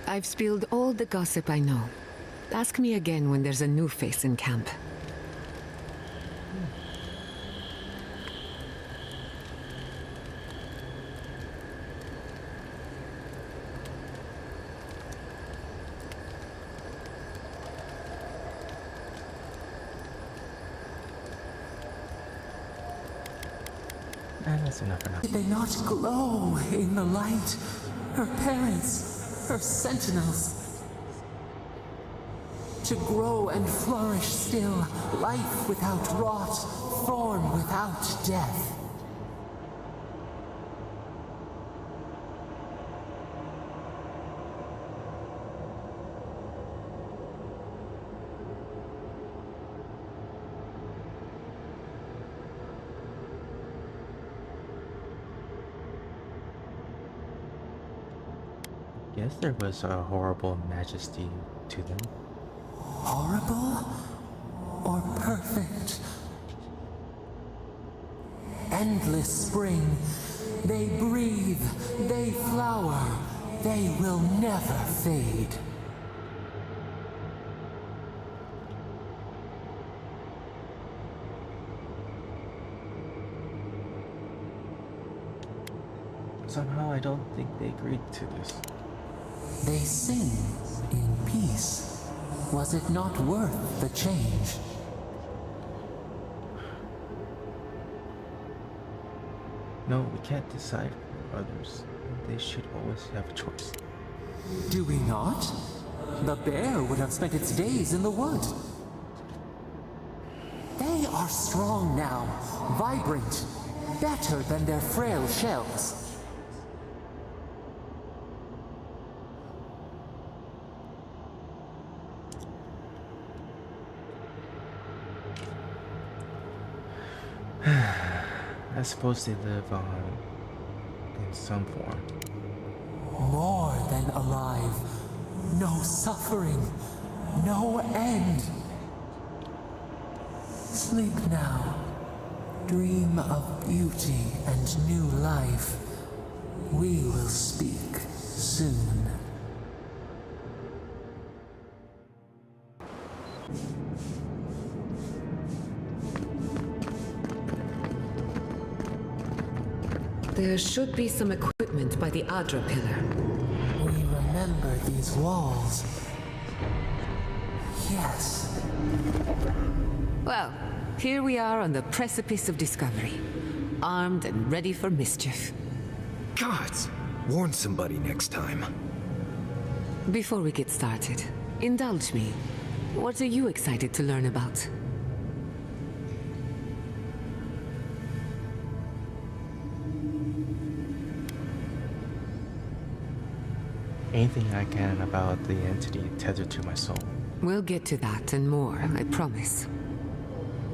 I've spilled all the gossip I know. Ask me again when there's a new face in camp. That's enough for now. Did they not glow in the light? Her parents, her sentinels. To grow and flourish still, life without rot, form without death. Yes, there was a horrible majesty to them. Horrible or perfect? endless spring. They breathe, they flower, they will never fade. Somehow I don't think they agreed to this. They sing in peace. Was it not worth the change? No, we can't decide for others. They should always have a choice. Do we not? The bear would have spent its days in the wood. They are strong now, vibrant, better than their frail shells. I suppose they live on in some form. More than alive. No suffering. No end. Sleep now. Dream of beauty and new life. We will speak soon. There should be some equipment by the Adra pillar. We remember these walls. Yes. Well, here we are on the precipice of discovery, armed and ready for mischief. Gods! Warn somebody next time. Before we get started, indulge me. What are you excited to learn about? Anything I can about the entity tethered to my soul. We'll get to that and more, I promise.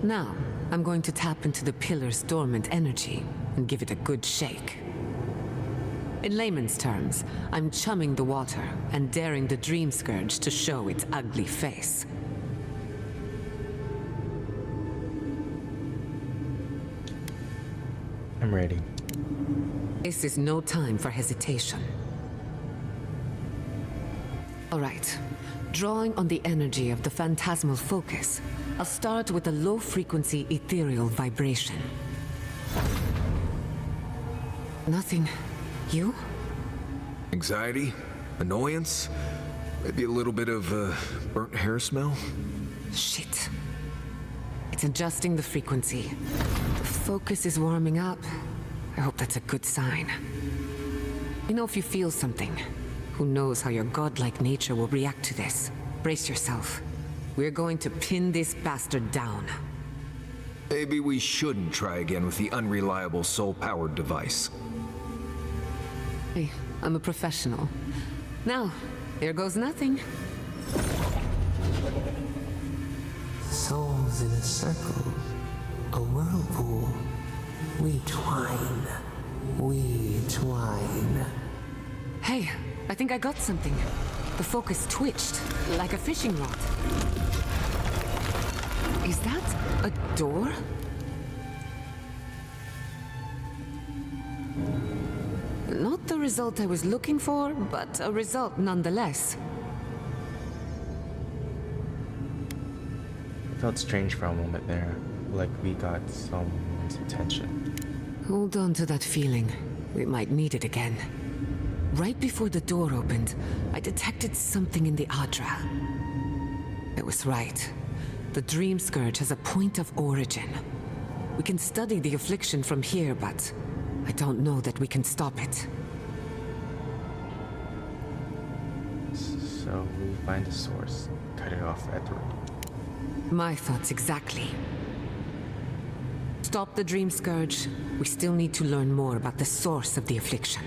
Now, I'm going to tap into the pillar's dormant energy and give it a good shake. In layman's terms, I'm chumming the water and daring the Dream Scourge to show its ugly face. I'm ready. This is no time for hesitation. All right. Drawing on the energy of the phantasmal focus, I'll start with a low-frequency ethereal vibration. Nothing. You? Anxiety? Annoyance? Maybe a little bit of burnt hair smell? Shit. It's adjusting the frequency. The focus is warming up. I hope that's a good sign. You know, if you feel something, who knows how your godlike nature will react to this? Brace yourself. We're going to pin this bastard down. Maybe we shouldn't try again with the unreliable soul-powered device. Hey, I'm a professional. Now, here goes nothing. Souls in a circle, a whirlpool. We twine, we twine. Hey, I think I got something. The focus twitched, like a fishing rod. Is that a door? Not the result I was looking for, but a result nonetheless. It felt strange for a moment there, like we got someone's attention. Hold on to that feeling. We might need it again. Right before the door opened, I detected something in the Adra. It was right. The Dream Scourge has a point of origin. We can study the affliction from here, but I don't know that we can stop it. So we find the source, cut it off at the root. My thoughts exactly. Stop the Dream Scourge. We still need to learn more about the source of the affliction.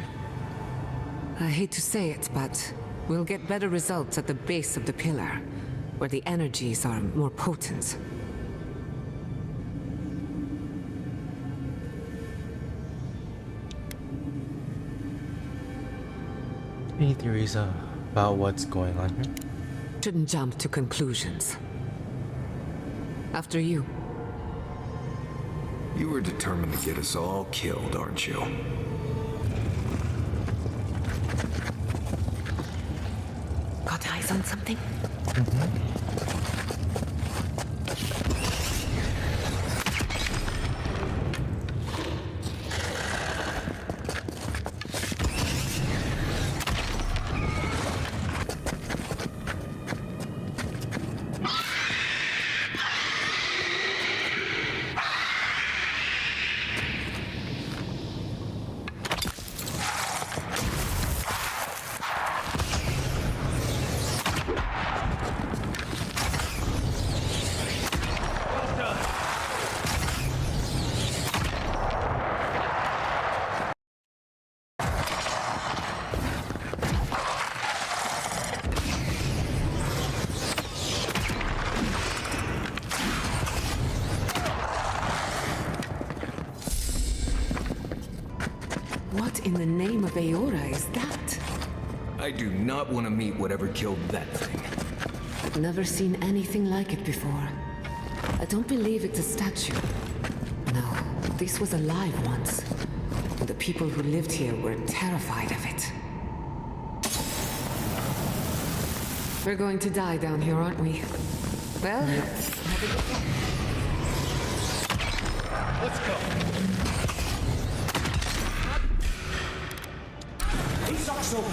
I hate to say it, but we'll get better results at the base of the pillar, where the energies are more potent. Any theories about what's going on here? Shouldn't jump to conclusions. After you. You were determined to get us all killed, aren't you? Got eyes on something? What in the name of Aora is that? I do not want to meet whatever killed that thing. I've never seen anything like it before. I don't believe it's a statue. No, this was alive once. And the people who lived here were terrified of it. We're going to die down here, aren't we? Well, have a good one. Let's go. He's also.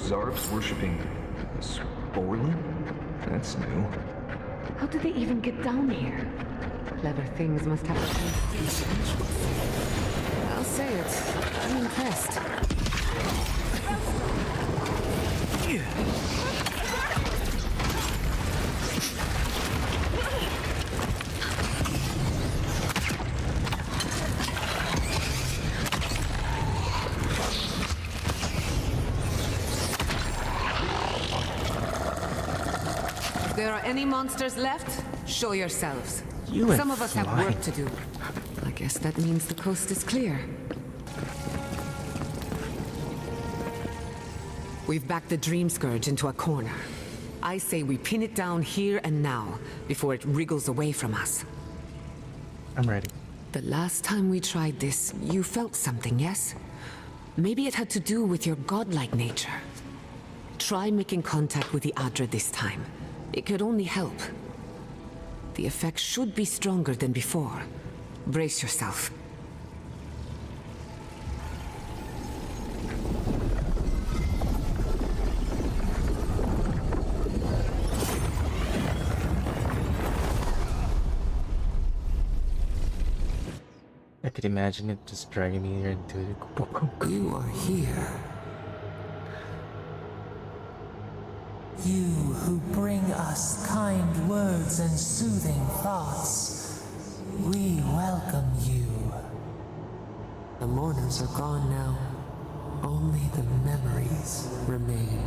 Zarps worshipping Sporlin? That's new. How did they even get down here? Clever things must have a I'll say it. I'm impressed. If there are any monsters left, show yourselves. Some of us have work to do. I guess that means the coast is clear. We've backed the Dream Scourge into a corner. I say we pin it down here and now, before it wriggles away from us. I'm ready. The last time we tried this, you felt something, yes? Maybe it had to do with your godlike nature. Try making contact with the Adra this time. It could only help. The effect should be stronger than before. Brace yourself. I could imagine it just dragging me into it. You are here. You who bring us kind words and soothing thoughts, we welcome you. The mourners are gone now. Only the memories remain.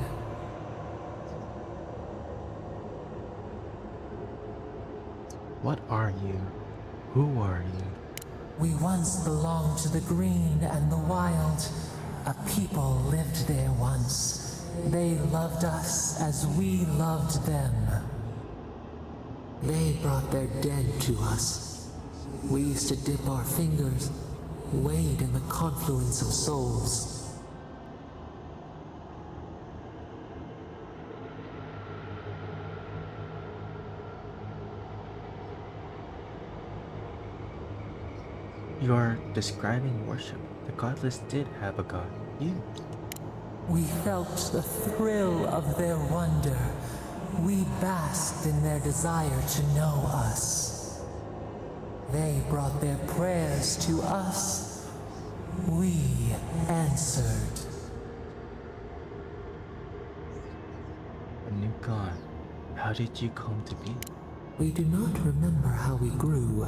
What are you? Who are you? We once belonged to the green and the wild. A people lived there once. They loved us as we loved them. They brought their dead to us. We used to dip our fingers, wade in the confluence of souls. You're describing worship. The godless did have a god. You. We felt the thrill of their wonder. We basked in their desire to know us. They brought their prayers to us. We answered. A new god. How did you come to be? We do not remember how we grew.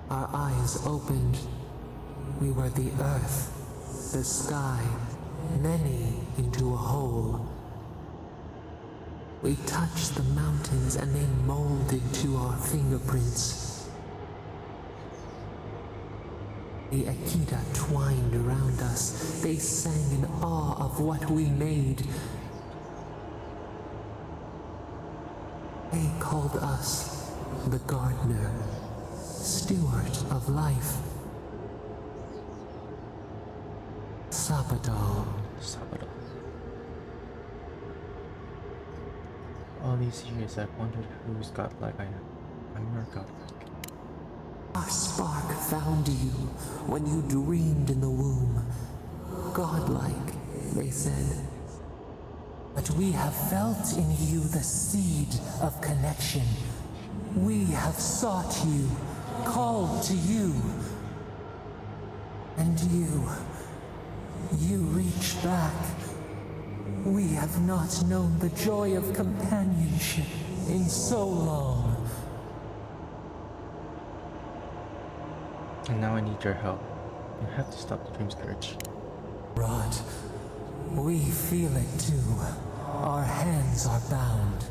Our eyes opened. We were the earth, the sky, many into a whole. We touched the mountains and they molded to our fingerprints. The Akita twined around us. They sang in awe of what we made. They called us the gardener, steward of life. Sabadal. Sabadal. All these years I've wondered whose godlike I am. I'm your godlike. Our spark found you when you dreamed in the womb. Godlike, they said. But we have felt in you the seed of connection. We have sought you, called to you. And you reach back. We have not known the joy of companionship in so long. And now I need your help. You have to stop the dream scourge. Rod, we feel it too. Our hands are bound.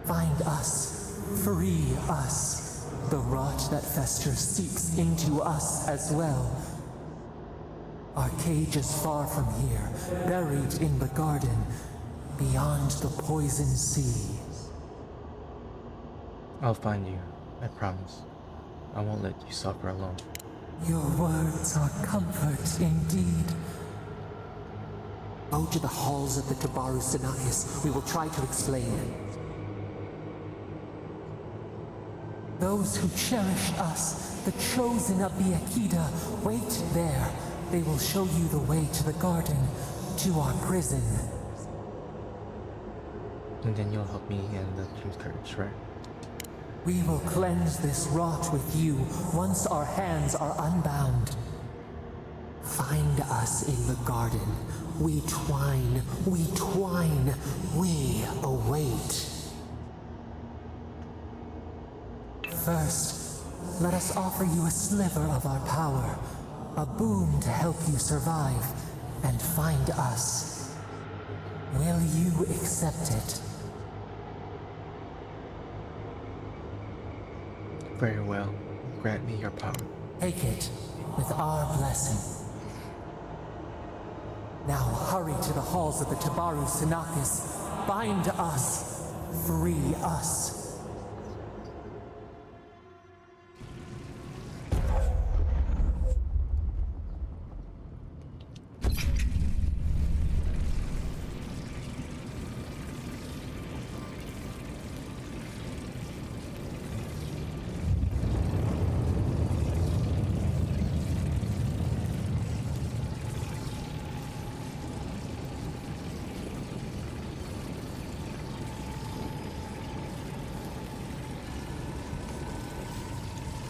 Find us. Free us. The rot that festers seeps into us as well. Our cage is far from here, buried in the garden, beyond the poison sea. I'll find you. I promise. I won't let you suffer alone. Your words are comfort indeed. Go to the halls of the Tabaru Sinakis. We will try to explain. Those who cherish us, the chosen of the Akita, wait there. They will show you the way to the garden, to our prison. And then you'll help me end the dream scourge, right? We will cleanse this rot with you once our hands are unbound. Find us in the garden. We twine, we await. First, let us offer you a sliver of our power, a boon to help you survive and find us. Will you accept it? Very well. Grant me your power. Take it with our blessing. Now hurry to the halls of the Tabaru Sinakis. Bind us. Free us.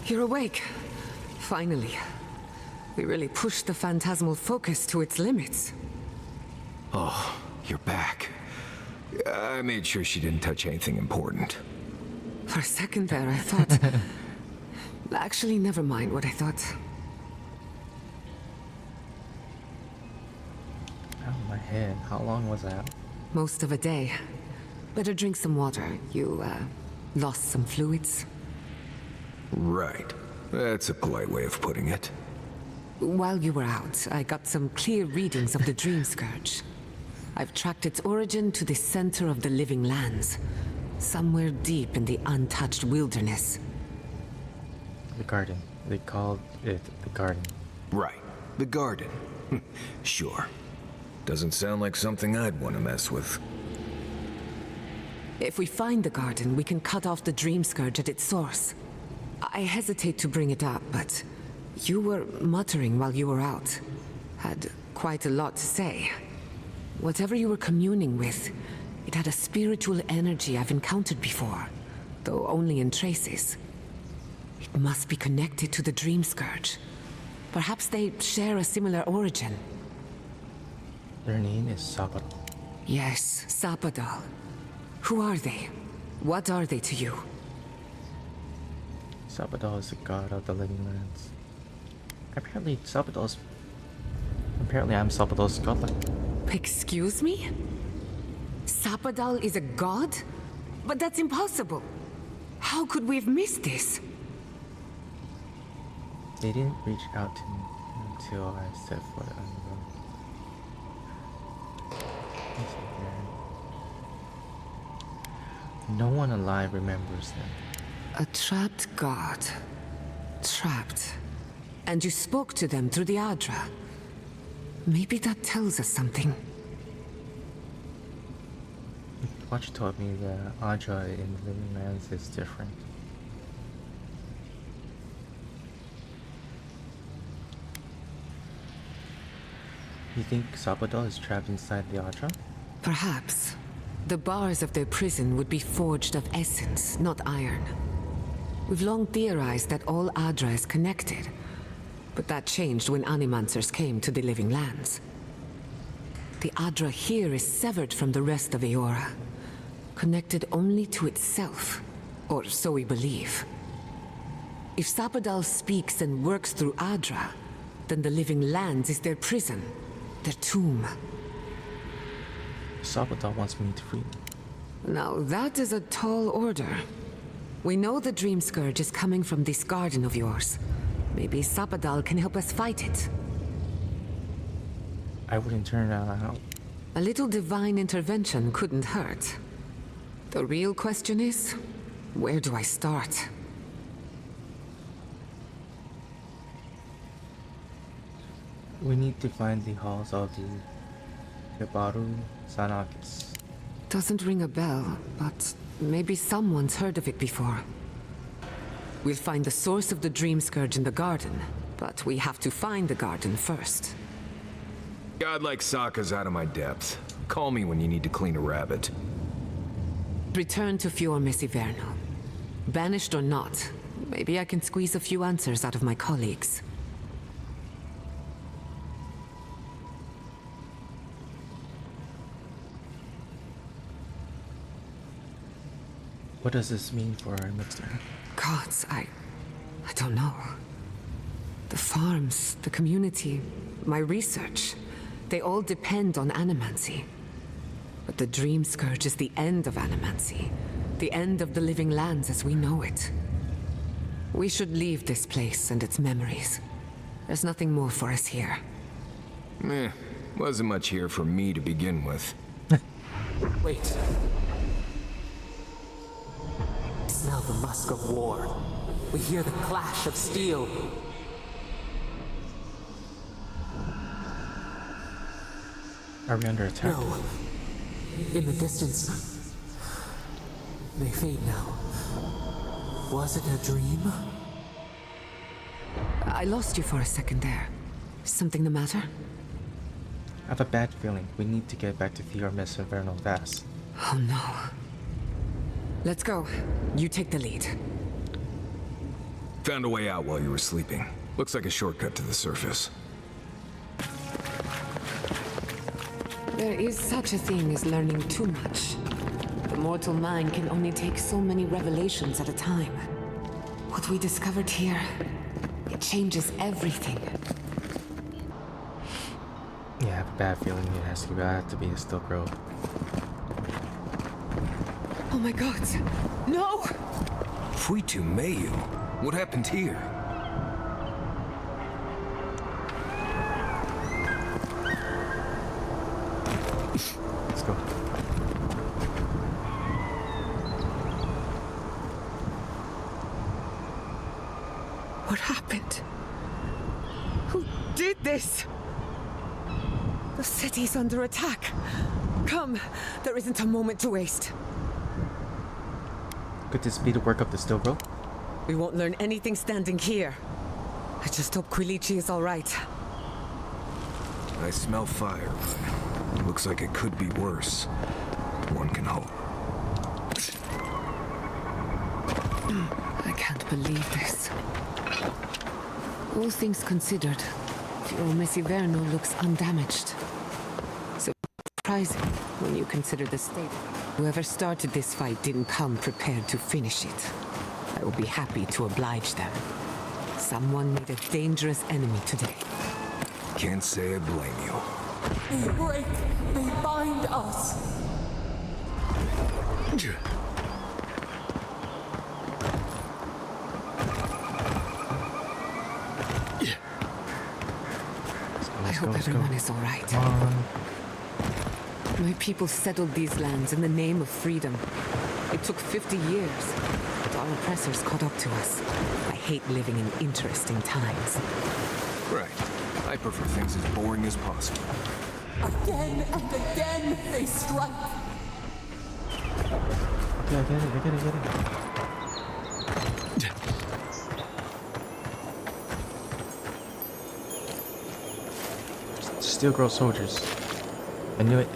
You're awake. Finally. We really pushed the phantasmal focus to its limits. Oh, you're back. I made sure she didn't touch anything important. For a second there, I thought... Actually, never mind what I thought. Oh, my head. How long was I out? Most of a day. Better drink some water. You, lost some fluids? Right. That's a polite way of putting it. While you were out, I got some clear readings of the Dream Scourge. I've tracked its origin to the center of the living lands. Somewhere deep in the untouched wilderness. The garden. They called it the garden. Right. The garden. Sure. Doesn't sound like something I'd want to mess with. If we find the garden, we can cut off the Dream Scourge at its source. I hesitate to bring it up, but you were muttering while you were out. Had quite a lot to say. Whatever you were communing with, it had a spiritual energy I've encountered before, though only in traces. It must be connected to the Dream Scourge. Perhaps they share a similar origin. Their name is Sabado. Yes, Sapadal. Who are they? What are they to you? Sabado is the god of the living lands. Apparently I'm Sabadal's godlike. Excuse me? Sapadal is a god? But that's impossible. How could we have missed this? They didn't reach out to me until I set foot on the road. Let's see here. No one alive remembers them. A trapped god. Trapped. And you spoke to them through the Adra. Maybe that tells us something. Watch told me the Adra in the living lands is different. You think Sabado is trapped inside the Adra? Perhaps. The bars of their prison would be forged of essence, not iron. We've long theorized that all Adra is connected, but that changed when Animancers came to the living lands. The Adra here is severed from the rest of Eora, connected only to itself, or so we believe. If Sapadal speaks and works through Adra, then the living lands is their prison, their tomb. Sapadal wants me to free them. Now that is a tall order. We know the Dream Scourge is coming from this garden of yours. Maybe Sapadal can help us fight it. I wouldn't turn that out. A little divine intervention couldn't hurt. The real question is, where do I start? We need to find the halls of the Kebaru Sanakis. Doesn't ring a bell, but maybe someone's heard of it before. We'll find the source of the Dream Scourge in the garden, but we have to find the garden first. God like Sokka's out of my depth. Call me when you need to clean a rabbit. Return to Fior Messiverno. Banished or not, maybe I can squeeze a few answers out of my colleagues. What does this mean for our mixer? Gods, I don't know. The farms, the community, my research, they all depend on animancy. But the Dream Scourge is the end of animancy, the end of the living lands as we know it. We should leave this place and its memories. There's nothing more for us here. Wasn't much here for me to begin with. Wait. Smell the musk of war. We hear the clash of steel. Are we under attack? No. In the distance. They fade now. Was it a dream? I lost you for a second there. Something the matter? I have a bad feeling. We need to get back to Fior Messiverno fast. Oh no. Let's go. You take the lead. Found a way out while you were sleeping. Looks like a shortcut to the surface. There is such a thing as learning too much. The mortal mind can only take so many revelations at a time. What we discovered here, it changes everything. Yeah, I have a bad feeling it has to be a Steele Garotte. Oh my god! No! Fuitu Mayu? What happened here? Let's go. What happened? Who did this? The city's under attack. Come, there isn't a moment to waste. Could this be the work of the Steele Garotte? We won't learn anything standing here. I just hope Quilichi is all right. I smell fire, but it looks like it could be worse. One can hope. I can't believe this. All things considered, Fior Messiverno looks undamaged. So surprising when you consider the state. Whoever started this fight didn't come prepared to finish it. I will be happy to oblige them. Someone made a dangerous enemy today. Can't say I blame you. They break, they bind us. I hope everyone is all right. My people settled these lands in the name of freedom. It took 50 years, but our oppressors caught up to us. I hate living in interesting times. Right. I prefer things as boring as possible. Again and again they strike. Okay, I get it. Steel Girl soldiers. I knew it.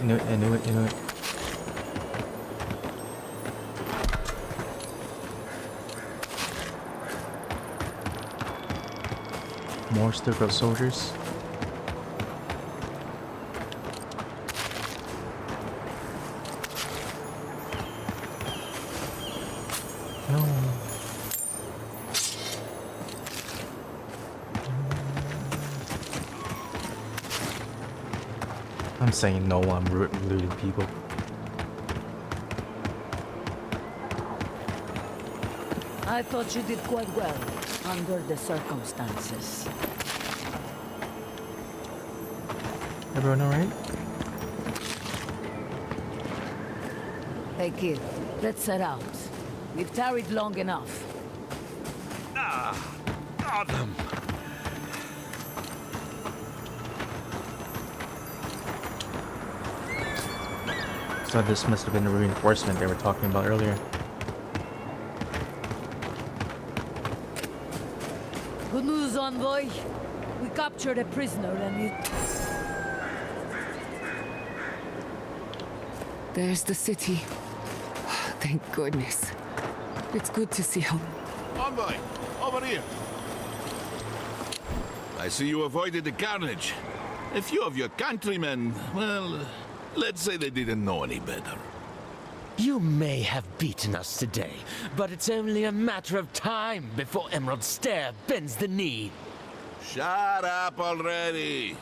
More Steel Girl soldiers. No. I'm saying no, I'm looting people. I thought you did quite well under the circumstances. Everyone alright? Hey kid, let's set out. We've tarried long enough. Adam! So this must have been the reinforcement they were talking about earlier. Good news, envoy. We captured a prisoner and it... There's the city. Thank goodness. It's good to see how... Envoy, over here. I see you avoided the carnage. A few of your countrymen, well, let's say they didn't know any better. You may have beaten us today, but it's only a matter of time before Emerald Stair bends the knee. Shut up already.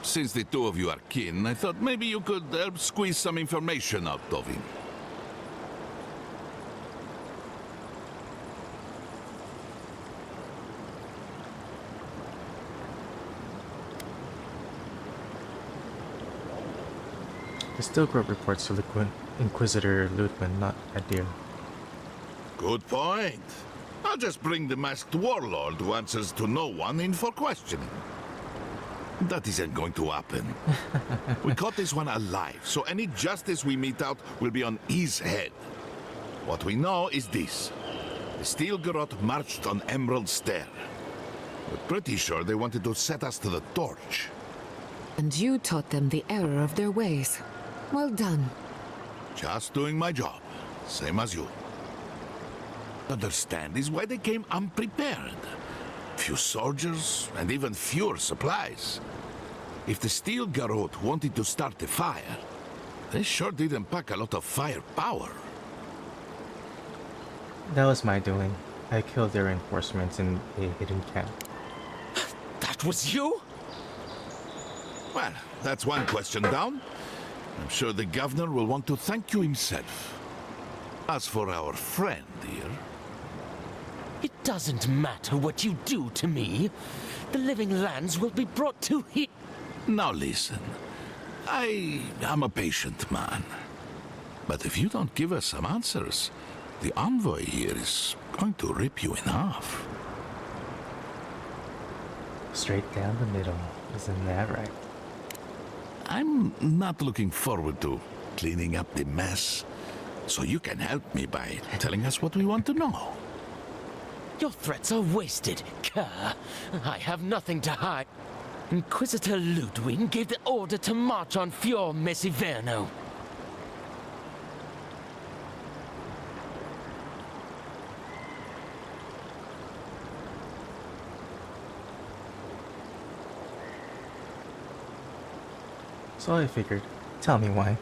Since the two of you are kin, I thought maybe you could help squeeze some information out of him. The Steel Group reports to Inquisitor Lutman, not Adir. Good point. I'll just bring the masked warlord who answers to no one in for questioning. That isn't going to happen. We caught this one alive, so any justice we mete out will be on his head. What we know is this. The Steele Garotte marched on Emerald Stair. We're pretty sure they wanted to set us to the torch. And you taught them the error of their ways. Well done. Just doing my job, same as you. Understand is why they came unprepared. Few soldiers, and even fewer supplies. If the Steele Garotte wanted to start a fire, they sure didn't pack a lot of firepower. That was my doing. I killed their reinforcements in a hidden camp. That was you? Well, that's one question down. I'm sure the governor will want to thank you himself. As for our friend here... It doesn't matter what you do to me. The living lands will be brought to he... Now listen. I am a patient man. But if you don't give us some answers, the envoy here is going to rip you in half. Straight down the middle, isn't that right? I'm not looking forward to cleaning up the mess, so you can help me by telling us what we want to know. Your threats are wasted, Kerr. I have nothing to hide. Inquisitor Ludwig gave the order to march on Fior Mesiverno. So I figured. Tell me why.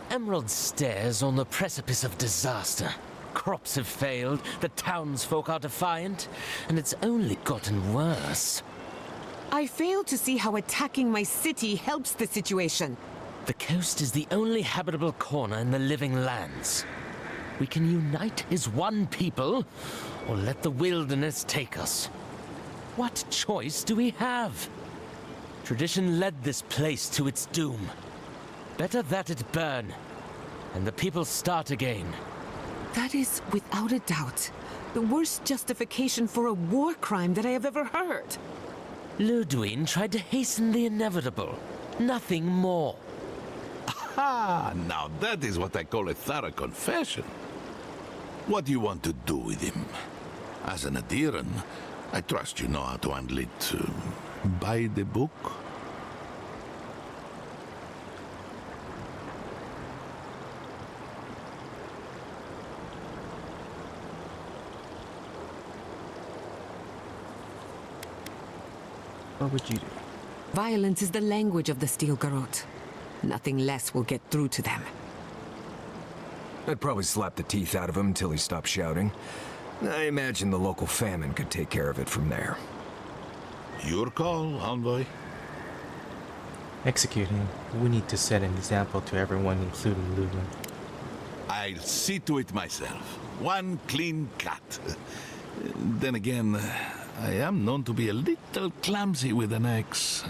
Emerald Stairs on the precipice of disaster. Crops have failed, the townsfolk are defiant, and it's only gotten worse. I fail to see how attacking my city helps the situation. The coast is the only habitable corner in the living lands. We can unite as one people, or let the wilderness take us. What choice do we have? Tradition led this place to its doom. Better that it burn, and the people start again. That is, without a doubt, the worst justification for a war crime that I have ever heard. Ludwig tried to hasten the inevitable. Nothing more. Ah, now that is what I call a thorough confession. What do you want to do with him? As an adherent, I trust you know how to handle it by the book. What would you do? Violence is the language of the Steele Garotte. Nothing less will get through to them. I'd probably slap the teeth out of him until he stopped shouting. I imagine the local famine could take care of it from there. Your call, Envoy. Executing. We need to set an example to everyone, including Ludwig. I'll see to it myself. One clean cut. Then again, I am known to be a little clumsy with an axe.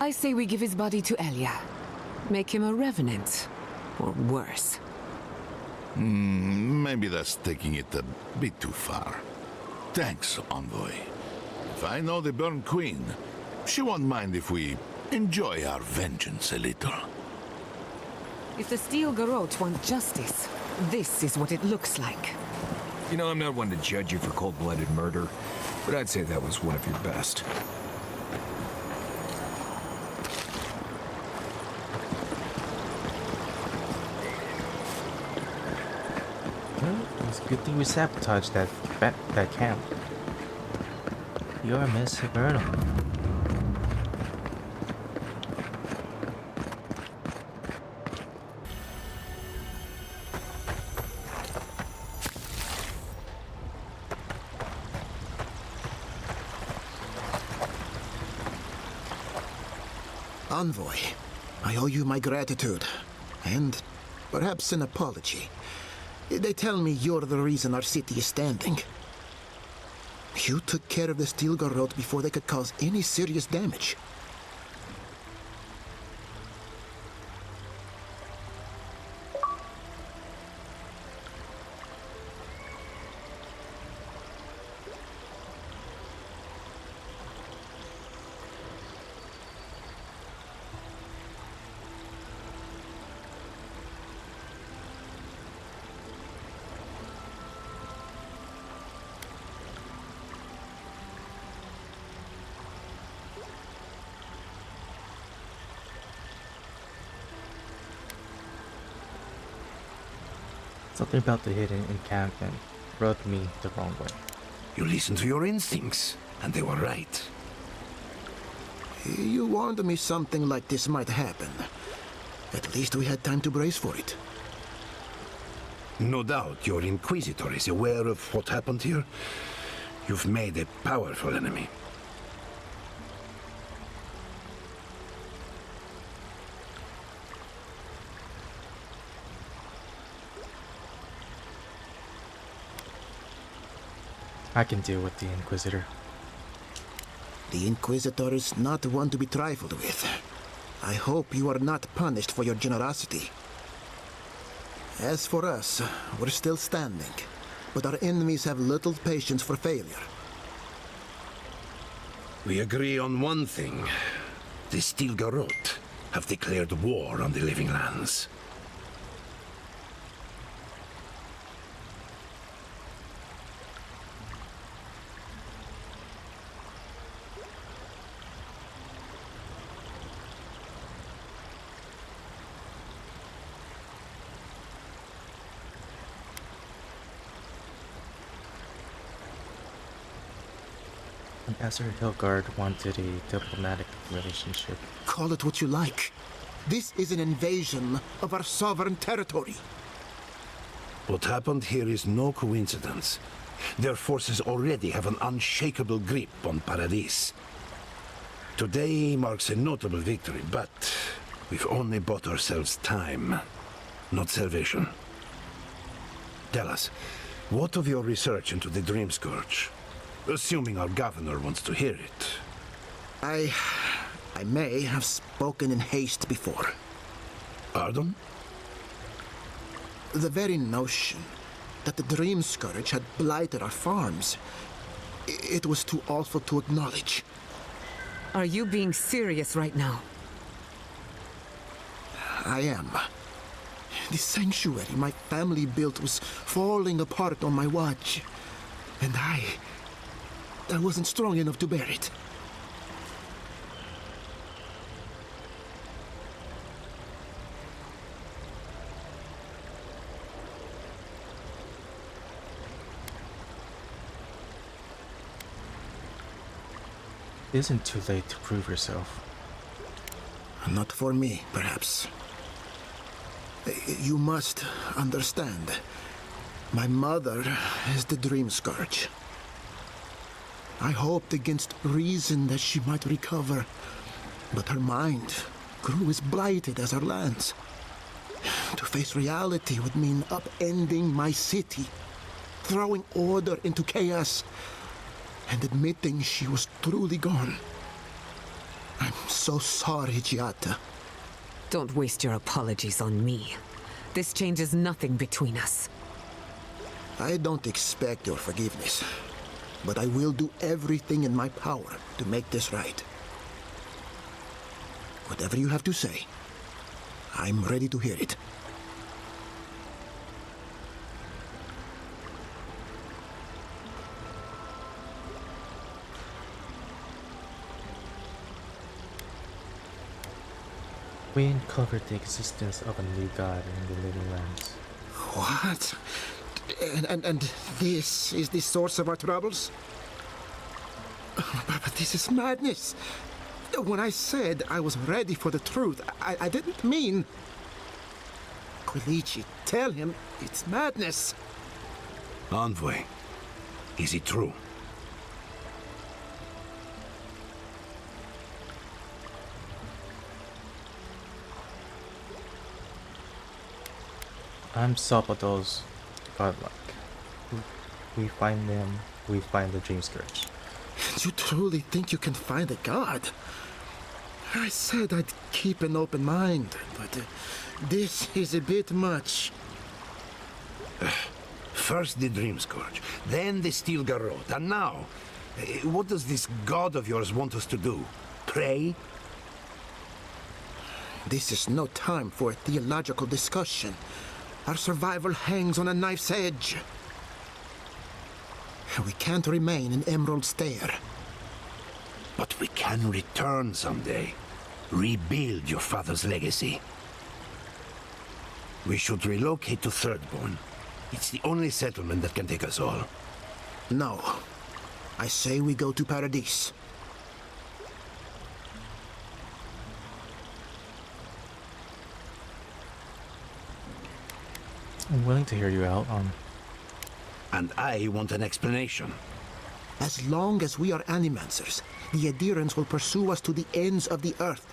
I say we give his body to Elia. Make him a revenant. Or worse. Maybe that's taking it a bit too far. Thanks, Envoy. If I know the Burn Queen, she won't mind if we enjoy our vengeance a little. If the Steele Garotte want justice, this is what it looks like. You know, I'm not one to judge you for cold-blooded murder, but I'd say that was one of your best. Well, it's a good thing we sabotaged that camp. You're Miss Hiberno. Envoy, I owe you my gratitude, and perhaps an apology. They tell me you're the reason our city is standing. You took care of the Steele Garotte before they could cause any serious damage. Something about the hidden encampment rubbed me the wrong way. You listened to your instincts, and they were right. You warned me something like this might happen. At least we had time to brace for it. No doubt your Inquisitor is aware of what happened here. You've made a powerful enemy. I can deal with the Inquisitor. The Inquisitor is not one to be trifled with. I hope you are not punished for your generosity. As for us, we're still standing, but our enemies have little patience for failure. We agree on one thing. The Steele Garotte have declared war on the living lands. Ambassador Hilgard wanted a diplomatic relationship. Call it what you like. This is an invasion of our sovereign territory. What happened here is no coincidence. Their forces already have an unshakable grip on Paradis. Today marks a notable victory, but we've only bought ourselves time, not salvation. Tell us, what of your research into the Dream Scourge? Assuming our governor wants to hear it. I may have spoken in haste before. Pardon? The very notion that the Dream Scourge had blighted our farms, it was too awful to acknowledge. Are you being serious right now? I am. The sanctuary my family built was falling apart on my watch. And I wasn't strong enough to bear it. It isn't too late to prove yourself. Not for me, perhaps. You must understand. My mother is the Dream Scourge. I hoped against reason that she might recover, but her mind grew as blighted as her lands. To face reality would mean upending my city, throwing order into chaos, and admitting she was truly gone. I'm so sorry, Giata. Don't waste your apologies on me. This changes nothing between us. I don't expect your forgiveness, but I will do everything in my power to make this right. Whatever you have to say, I'm ready to hear it. We uncovered the existence of a new god in the living lands. What? And this is the source of our troubles? But this is madness. When I said I was ready for the truth, I didn't mean... Quilici, tell him it's madness. Envoy, is it true? I'm Salvador's godlike. We find them, we find the Dream Scourge. You truly think you can find a god? I said I'd keep an open mind, but this is a bit much. First the Dream Scourge, then the Steele Garotte, and now, what does this god of yours want us to do? Pray? This is no time for a theological discussion. Our survival hangs on a knife's edge. We can't remain in Emerald Stair. But we can return someday. Rebuild your father's legacy. We should relocate to Thirdborn. It's the only settlement that can take us all. No. I say we go to Paradis. I'm willing to hear you out on... And I want an explanation. As long as we are animancers, the adherents will pursue us to the ends of the earth.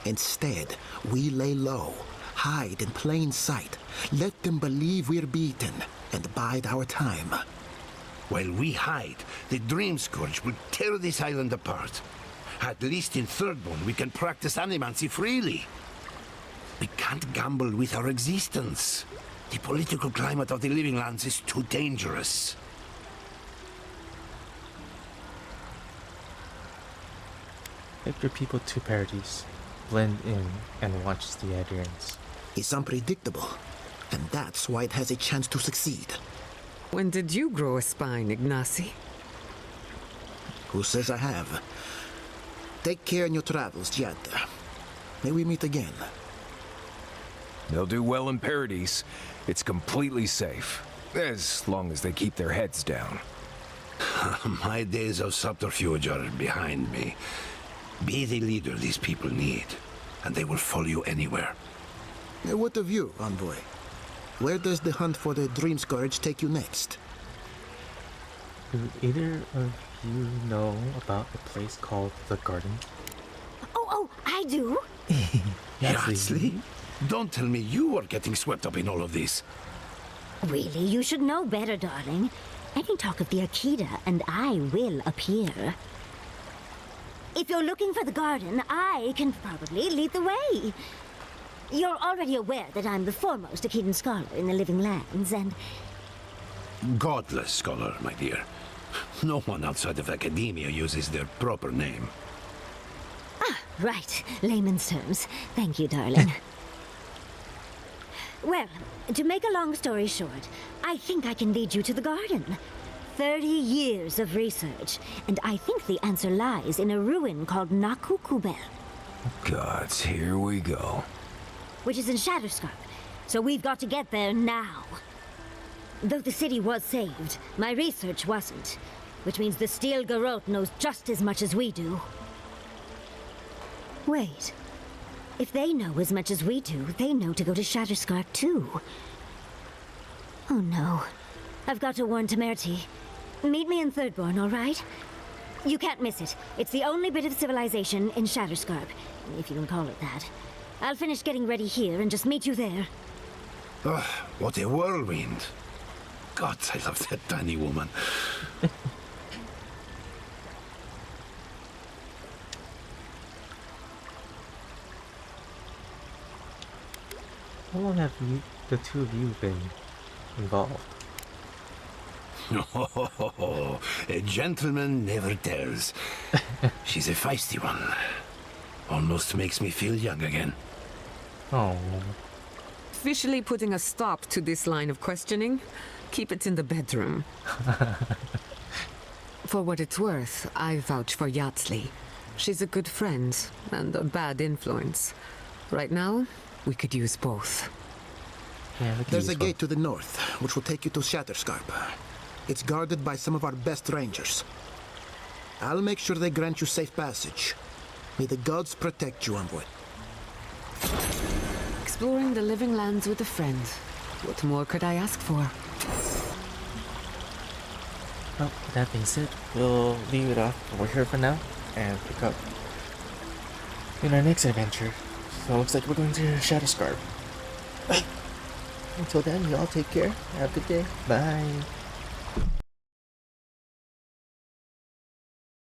Instead, we lay low, hide in plain sight, let them believe we're beaten, and bide our time. While we hide, the Dream Scourge will tear this island apart. At least in Thirdborn, we can practice animancy freely. We can't gamble with our existence. The political climate of the Living Lands is too dangerous. Take your people to Paradis, blend in, and watch the adherents. It's unpredictable, and that's why it has a chance to succeed. When did you grow a spine, Ignacy? Who says I have? Take care in your travels, Giata. May we meet again. They'll do well in Paradis. It's completely safe, as long as they keep their heads down. My days of subterfuge are behind me. Be the leader these people need, and they will follow you anywhere. What of you, envoy? Where does the hunt for the Dream Scourge take you next? Do either of you know about a place called the Garden? Oh, I do. Yardsley? Don't tell me you are getting swept up in all of this. Really, you should know better, darling. Any talk of the Akita, and I will appear. If you're looking for the garden, I can probably lead the way. You're already aware that I'm the foremost Akitan scholar in the Living Lands, and... Godless scholar, my dear. No one outside of academia uses their proper name. Ah, right. Layman's terms. Thank you, darling. Well, to make a long story short, I think I can lead you to the garden. 30 years of research, and I think the answer lies in a ruin called Nakukubel. Gods, here we go. Which is in Shatterscarp, so we've got to get there now. Though the city was saved, my research wasn't, which means the Steele Garotte knows just as much as we do. Wait. If they know as much as we do, they know to go to Shatterscarp too. Oh no. I've got to warn Temerity. Meet me in Thirdborn, all right? You can't miss it. It's the only bit of civilization in Shatterscarp, if you can call it that. I'll finish getting ready here and just meet you there. Ugh, what a whirlwind. God, I love that tiny woman. How long have the two of you been involved? Oh, a gentleman never tells. She's a feisty one. Almost makes me feel young again. Oh. Officially putting a stop to this line of questioning. Keep it in the bedroom. For what it's worth, I vouch for Yardsley. She's a good friend and a bad influence. Right now, we could use both. Yeah, there's a gate to the north, which will take you to Shatterscarp. It's guarded by some of our best rangers. I'll make sure they grant you safe passage. May the gods protect you, envoy. Exploring the Living Lands with a friend. What more could I ask for? Well, with that being said, we'll leave it off over here for now and pick up in our next adventure. So it looks like we're going to Shatterscarp. Until then, y'all take care. Have a good day. Bye.